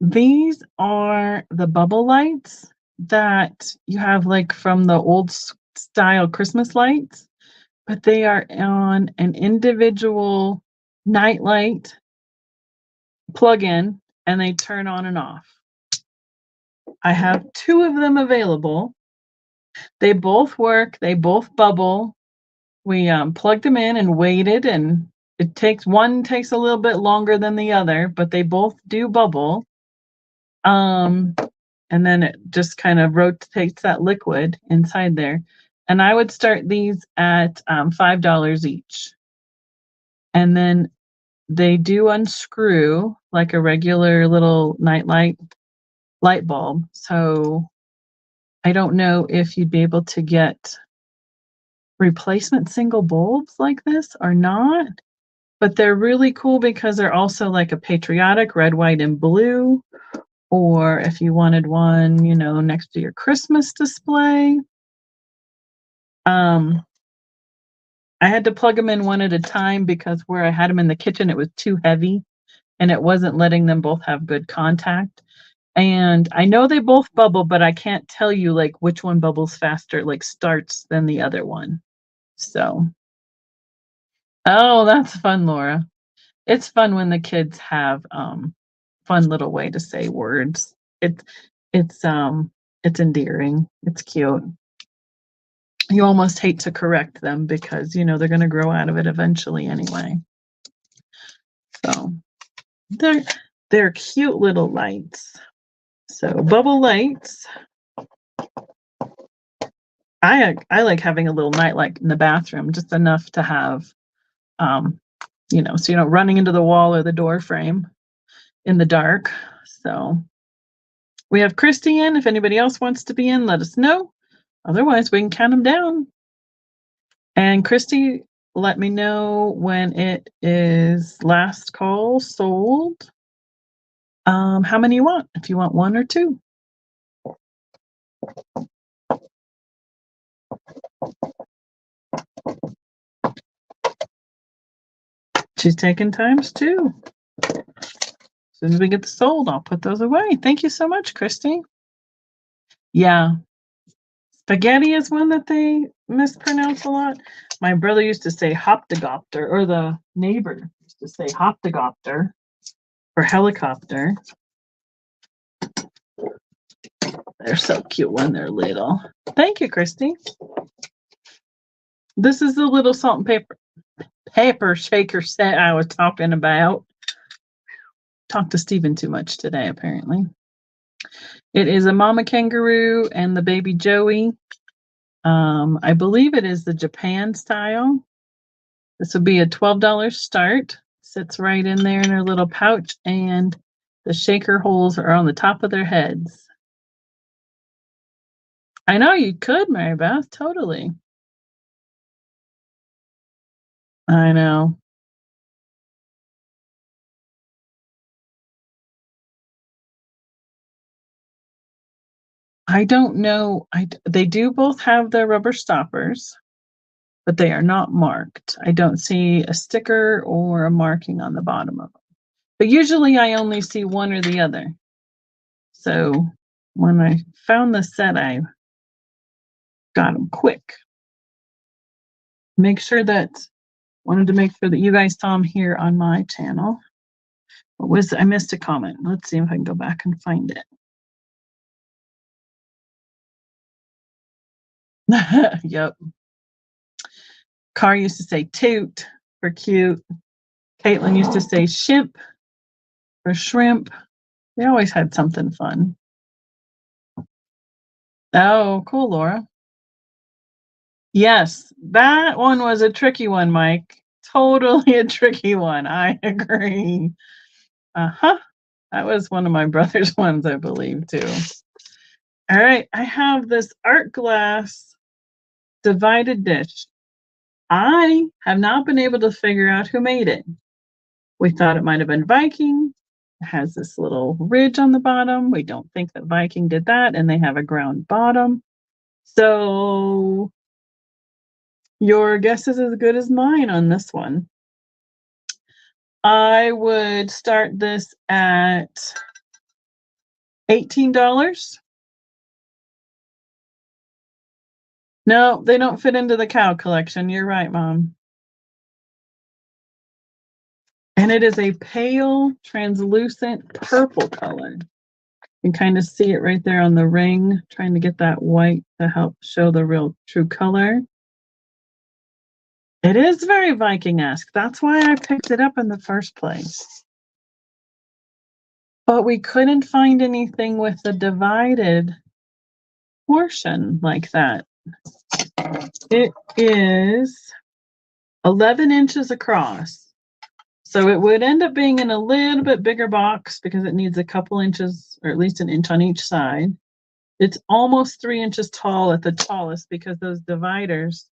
These are the bubble lights that you have like from the old style Christmas lights, but they are on an individual night light plug-in and they turn on and off. I have 2 of them available. They both work, they both bubble. We plugged them in and waited, and one takes a little bit longer than the other, but they both do bubble. And then it just kind of rotates that liquid inside there. And I would start these at $5 each. And then they do unscrew like a regular little nightlight light bulb. So I don't know if you'd be able to get replacement single bulbs like this or not, but they're really cool because they're also like a patriotic red, white, and blue. Or if you wanted one, you know, next to your Christmas display. I had to plug them in one at a time because where I had them in the kitchen, it was too heavy and it wasn't letting them both have good contact. And I know they both bubble, but I can't tell you like which one bubbles faster, like starts than the other one. So, oh, that's fun, Laura. It's fun when the kids have fun little way to say words. It's it's um it's endearing. It's cute. You almost hate to correct them because you know they're going to grow out of it eventually anyway. So they're cute little lights. So bubble lights. I like having a little nightlight in the bathroom, just enough to have, you know, so you're not running into the wall or the door frame in the dark. So we have Christy in. If anybody else wants to be in, let us know. Otherwise, we can count them down. And Christy, let me know when it is last call sold. How many you want? If you want one or two. She's taking times too. As soon as we get sold, I'll put those away. Thank you so much, Christy. Yeah. Spaghetti is one that they mispronounce a lot. My brother used to say hoptagopter, or the neighbor used to say hoptagopter for helicopter. They're so cute when they're little. Thank you, Christy. This is the little salt and pepper shaker set I was talking about. Talked to Stephen too much today, apparently. It is a mama kangaroo and the baby Joey. I believe it is the Japan style. This would be a $12 start. Sits right in there in her little pouch, and the shaker holes are on the top of their heads. I know you could, Mary Beth, totally. I know. I don't know. They do both have the rubber stoppers, but they are not marked. I don't see a sticker or a marking on the bottom of them. But usually I only see one or the other. So when I found the set, I got them quick. Wanted to make sure that you guys saw them here on my channel. I missed a comment. Let's see if I can go back and find it. Yep. Car used to say toot for cute. Caitlin used to say shimp for shrimp. They always had something fun. Oh, cool, Laura. Yes, that one was a tricky one, Mike. Totally a tricky one. I agree. Uh-huh. That was one of my brother's ones, I believe, too. All right, I have this art glass divided dish. I have not been able to figure out who made it. We thought it might have been Viking. It has this little ridge on the bottom. We don't think that Viking did that, and they have a ground bottom. So your guess is as good as mine on this one. I would start this at $18. No, they don't fit into the cow collection. You're right, Mom. And it is a pale, translucent purple color. You can kind of see it right there on the ring, trying to get that white to help show the real true color. It is very Viking-esque. That's why I picked it up in the first place. But we couldn't find anything with a divided portion like that. It is 11 inches across. So it would end up being in a little bit bigger box because it needs a couple inches or at least an inch on each side. It's almost 3 inches tall at the tallest because those dividers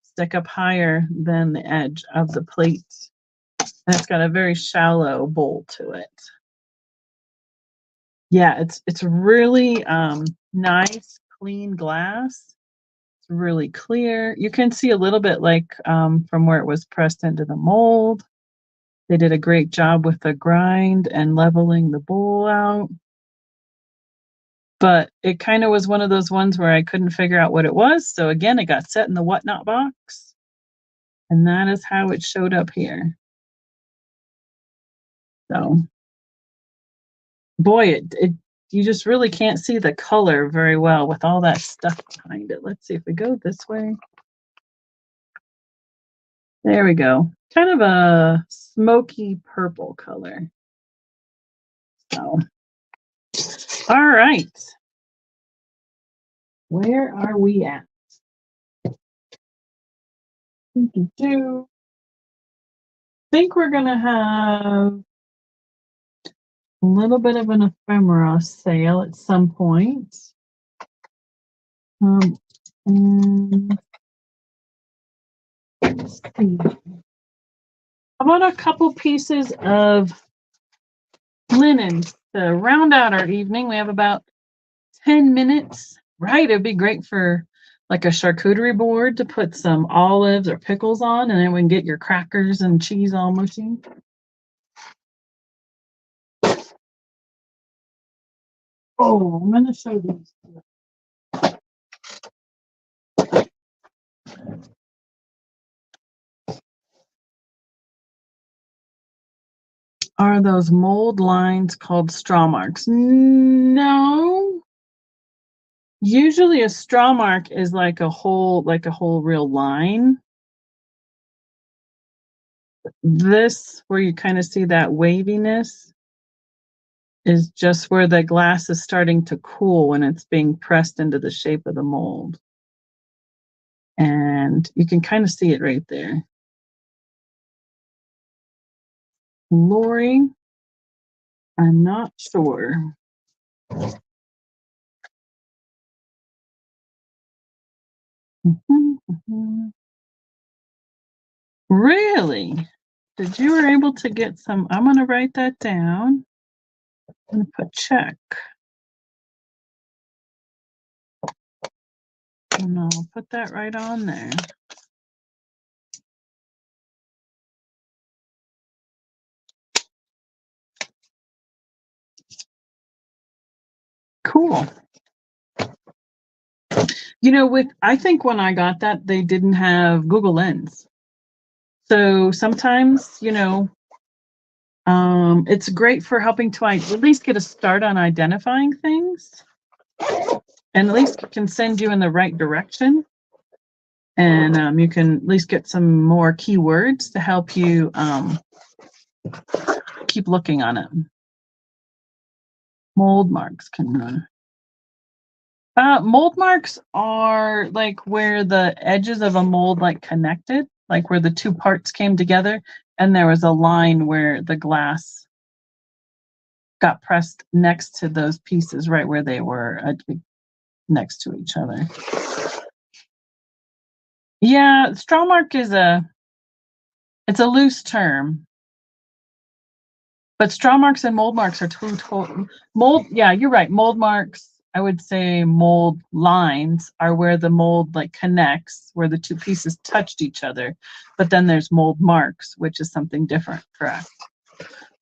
stick up higher than the edge of the plate. And it's got a very shallow bowl to it. Yeah, it's really nice, clean glass. It's really clear. You can see a little bit like from where it was pressed into the mold. They did a great job with the grind and leveling the bowl out. But it kind of was one of those ones where I couldn't figure out what it was. So again, it got set in the whatnot box. And that is how it showed up here. So, boy, it you just really can't see the color very well with all that stuff behind it. Let's see if we go this way. There we go. Kind of a smoky purple color. So, all right. Where are we at? I think we're going to have a little bit of an ephemera sale at some point. And let's see. How about a couple pieces of linen to round out our evening? We have about 10 minutes, right? It'd be great for like a charcuterie board to put some olives or pickles on, and then we can get your crackers and cheese all mushy. Oh, I'm going to show these. Are those mold lines called straw marks? No. Usually a straw mark is like a whole real line. This, where you kind of see that waviness, is just where the glass is starting to cool when it's being pressed into the shape of the mold. And you can kind of see it right there. Lori, I'm not sure. Really? Did you were able to get some? I'm going to write that down. I'm going to put check. And I'll put that right on there. Cool. You know, I think when I got that, they didn't have Google Lens. So sometimes, it's great for helping to at least get a start on identifying things. And at least it can send you in the right direction. And you can at least get some more keywords to help you keep looking on it. Mold marks can run. Mold marks are like where the edges of a mold connected, like where the two parts came together, and there was a line where the glass got pressed next to those pieces, right where they were next to each other. Yeah, straw mark is it's a loose term. But straw marks and mold marks are two total. Mold, yeah, you're right. Mold marks, I would say mold lines are where the mold connects, where the two pieces touched each other. But then there's mold marks, which is something different, correct?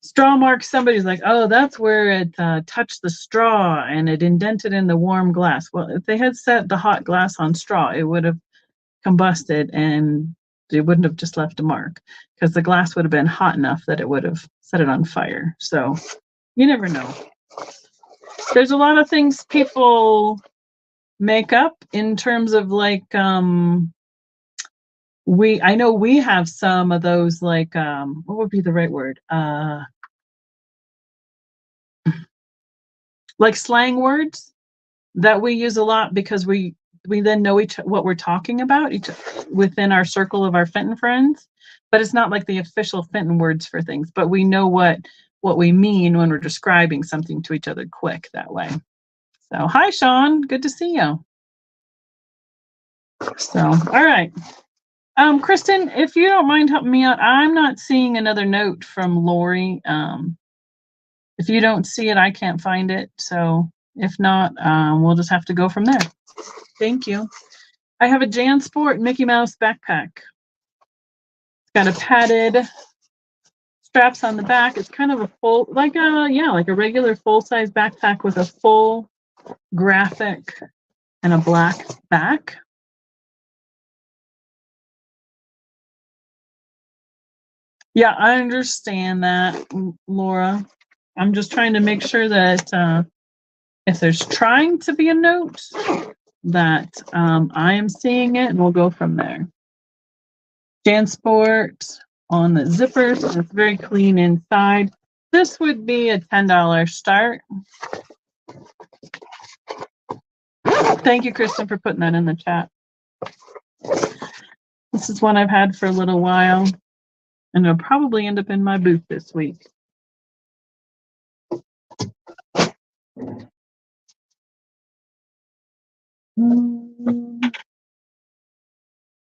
Straw marks, somebody's like, oh, that's where it touched the straw and it indented in the warm glass. Well, if they had set the hot glass on straw, it would have combusted and it wouldn't have just left a mark because the glass would have been hot enough that it would have set it on fire. So you never know. There's a lot of things people make up in terms of I know we have some of those what would be the right word? Like slang words that we use a lot because we we then know what we're talking about within our circle of our Fenton friends, but it's not like the official Fenton words for things, but we know what we mean when we're describing something to each other quick that way. So hi Sean, good to see you. So all right. Kristen, if you don't mind helping me out, I'm not seeing another note from Lori. If you don't see it, I can't find it. So if not, we'll just have to go from there. Thank you. I have a JanSport Mickey Mouse backpack. It's got a padded straps on the back. It's kind of a full, like a regular full-size backpack with a full graphic and a black back. Yeah, I understand that, Laura. I'm just trying to make sure that if there's trying to be a note, that I am seeing it, and we'll go from there. JanSport on the zippers, and it's very clean inside. This would be a $10 start. Thank you, Kristen, for putting that in the chat. This is one I've had for a little while, and it'll probably end up in my booth this week.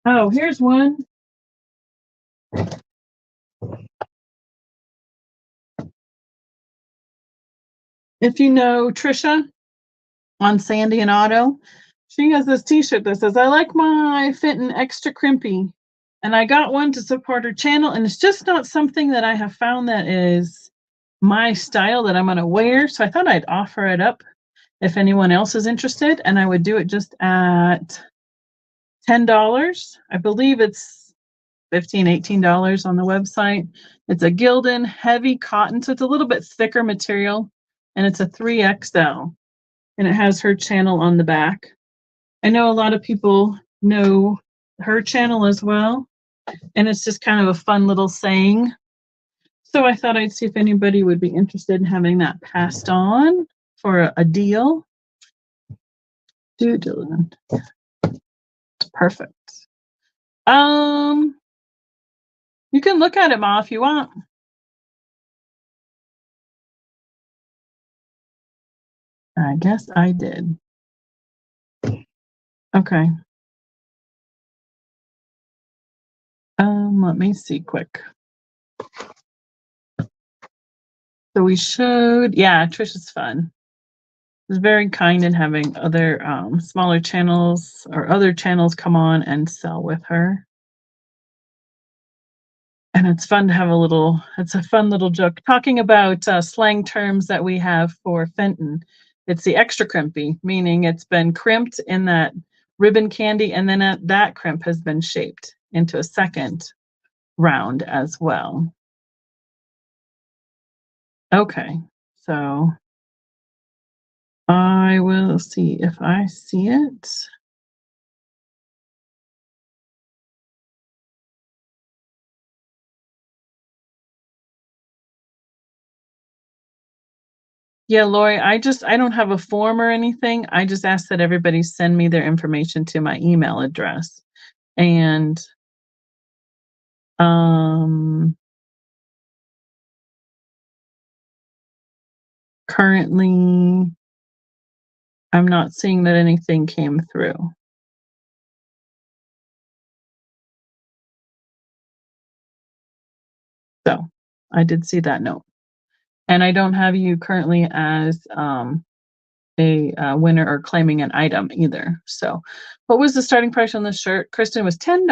Oh, here's one. If you know Trisha on Sandy and Otto, she has this t-shirt that says, I like my Fenton extra crimpy. And I got one to support her channel, and it's just not something that I have found that is my style that I'm going to wear. So I thought I'd offer it up if anyone else is interested, and I would do it just at $10. I believe it's $15, $18 on the website. It's a Gildan heavy cotton, so it's a little bit thicker material, and it's a 3XL, and it has her channel on the back. I know a lot of people know her channel as well, and it's just kind of a fun little saying. So I thought I'd see if anybody would be interested in having that passed on for a deal. Dylan. Perfect. You can look at it, Ma, if you want. I guess I did. Okay. Let me see quick. So we showed, yeah, Trish is fun. It's very kind in having other smaller channels or other channels come on and sell with her. And it's fun to have it's a fun little joke. Talking about slang terms that we have for Fenton. It's the extra crimpy, meaning it's been crimped in that ribbon candy, and then that crimp has been shaped into a second round as well. Okay, so I will see if I see it. Yeah, Lori, I don't have a form or anything. I just ask that everybody send me their information to my email address. And currently, I'm not seeing that anything came through. So I did see that note. And I don't have you currently as a winner or claiming an item either. So what was the starting price on this shirt? Kristen, was $10.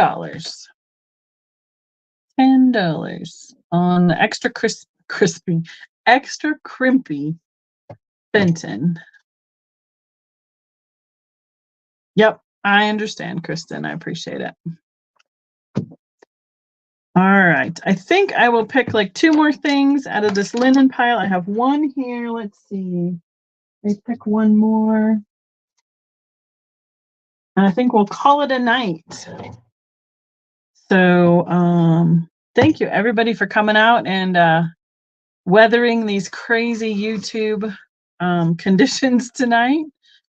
$10 on the extra crimpy Fenton. Yep, I understand, Kristen. I appreciate it. All right, I think I will pick like 2 more things out of this linen pile. I have one here. Let's see. I pick one more. And I think we'll call it a night. So thank you everybody for coming out and weathering these crazy YouTube conditions tonight.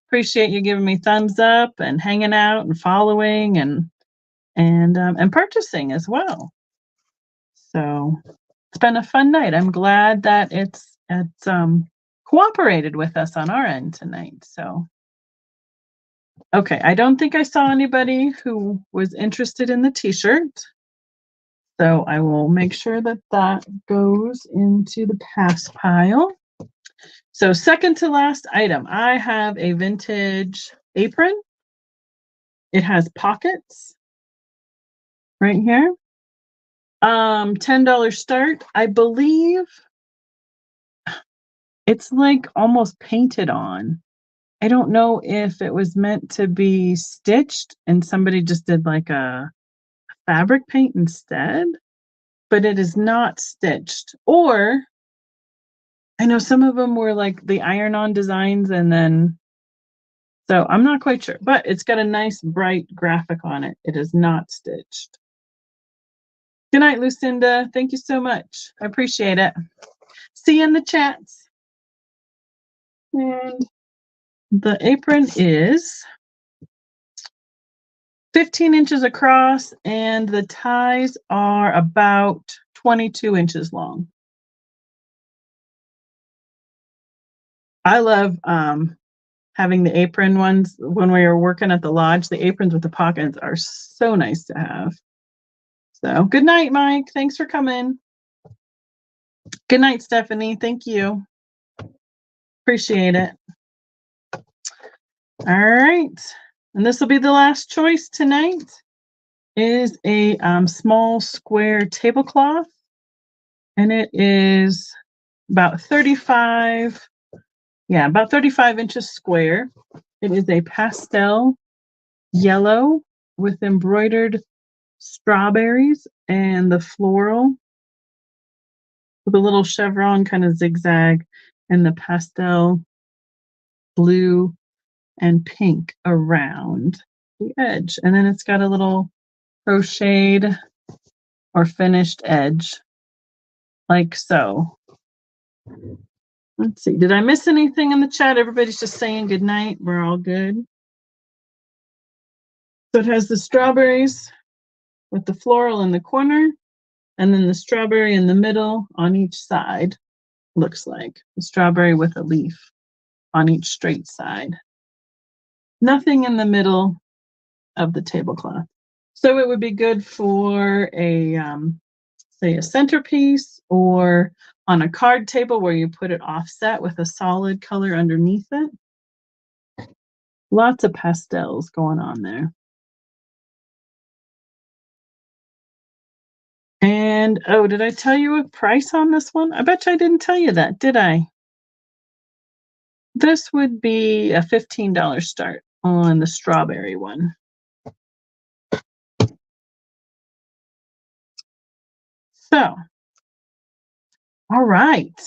Appreciate you giving me thumbs up and hanging out and following and purchasing as well. So it's been a fun night. I'm glad that it's cooperated with us on our end tonight. So okay, I don't think I saw anybody who was interested in the t-shirt. So I will make sure that that goes into the pass pile. So second to last item, I have a vintage apron. It has pockets right here. $10 start. I believe it's like almost painted on. I don't know if it was meant to be stitched and somebody just did like a fabric paint instead, but it is not stitched. Or I know some of them were like the iron-on designs and then, so I'm not quite sure, but it's got a nice bright graphic on it. It is not stitched. Good night, Lucinda. Thank you so much. I appreciate it. See you in the chats. And the apron is 15 inches across and the ties are about 22 inches long. I love having the apron ones when we were working at the lodge. The aprons with the pockets are so nice to have. So good night, Mike. Thanks for coming. Good night, Stephanie. Thank you. Appreciate it. All right. And this will be the last choice tonight. Is a small square tablecloth. And it is about 35 inches square. It is a pastel yellow with embroidered strawberries and the floral with a little chevron kind of zigzag and the pastel blue and pink around the edge. And then it's got a little crocheted or finished edge like so. Let's see, did I miss anything in the chat? Everybody's just saying good night. We're all good. So it has the strawberries with the floral in the corner and then the strawberry in the middle on each side. Looks like the strawberry with a leaf on each straight side. Nothing in the middle of the tablecloth. So it would be good for a, say a centerpiece or on a card table where you put it offset with a solid color underneath it. Lots of pastels going on there. And oh, did I tell you a price on this one? I bet you I didn't tell you that, did I? This would be a $15 start on the strawberry one. So, all right.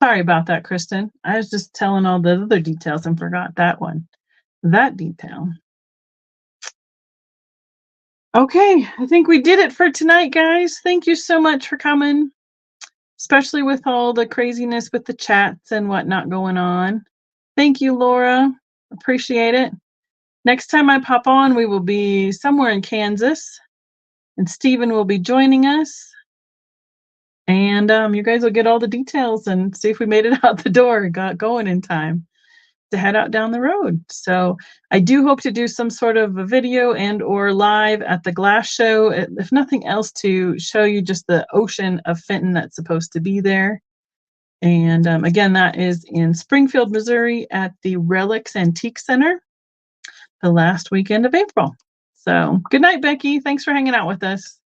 Sorry about that, Kristen. I was just telling all the other details and forgot that one, that detail. Okay, I think we did it for tonight, guys. Thank you so much for coming, especially with all the craziness with the chats and whatnot going on. Thank you, Laura. Appreciate it. Next time I pop on, we will be somewhere in Kansas, and Stephen will be joining us. And you guys will get all the details and see if we made it out the door, got going in time to head out down the road. So I do hope to do some sort of a video and or live at the glass show, if nothing else, to show you just the ocean of Fenton that's supposed to be there. And again, that is in Springfield, Missouri at the Relics Antique Center the last weekend of April. So good night, Becky. Thanks for hanging out with us.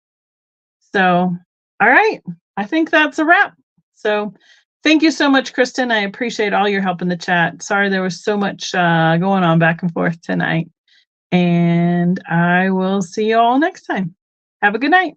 So, all right. I think that's a wrap. So thank you so much, Kristen. I appreciate all your help in the chat. Sorry there was so much going on back and forth tonight. And I will see you all next time. Have a good night.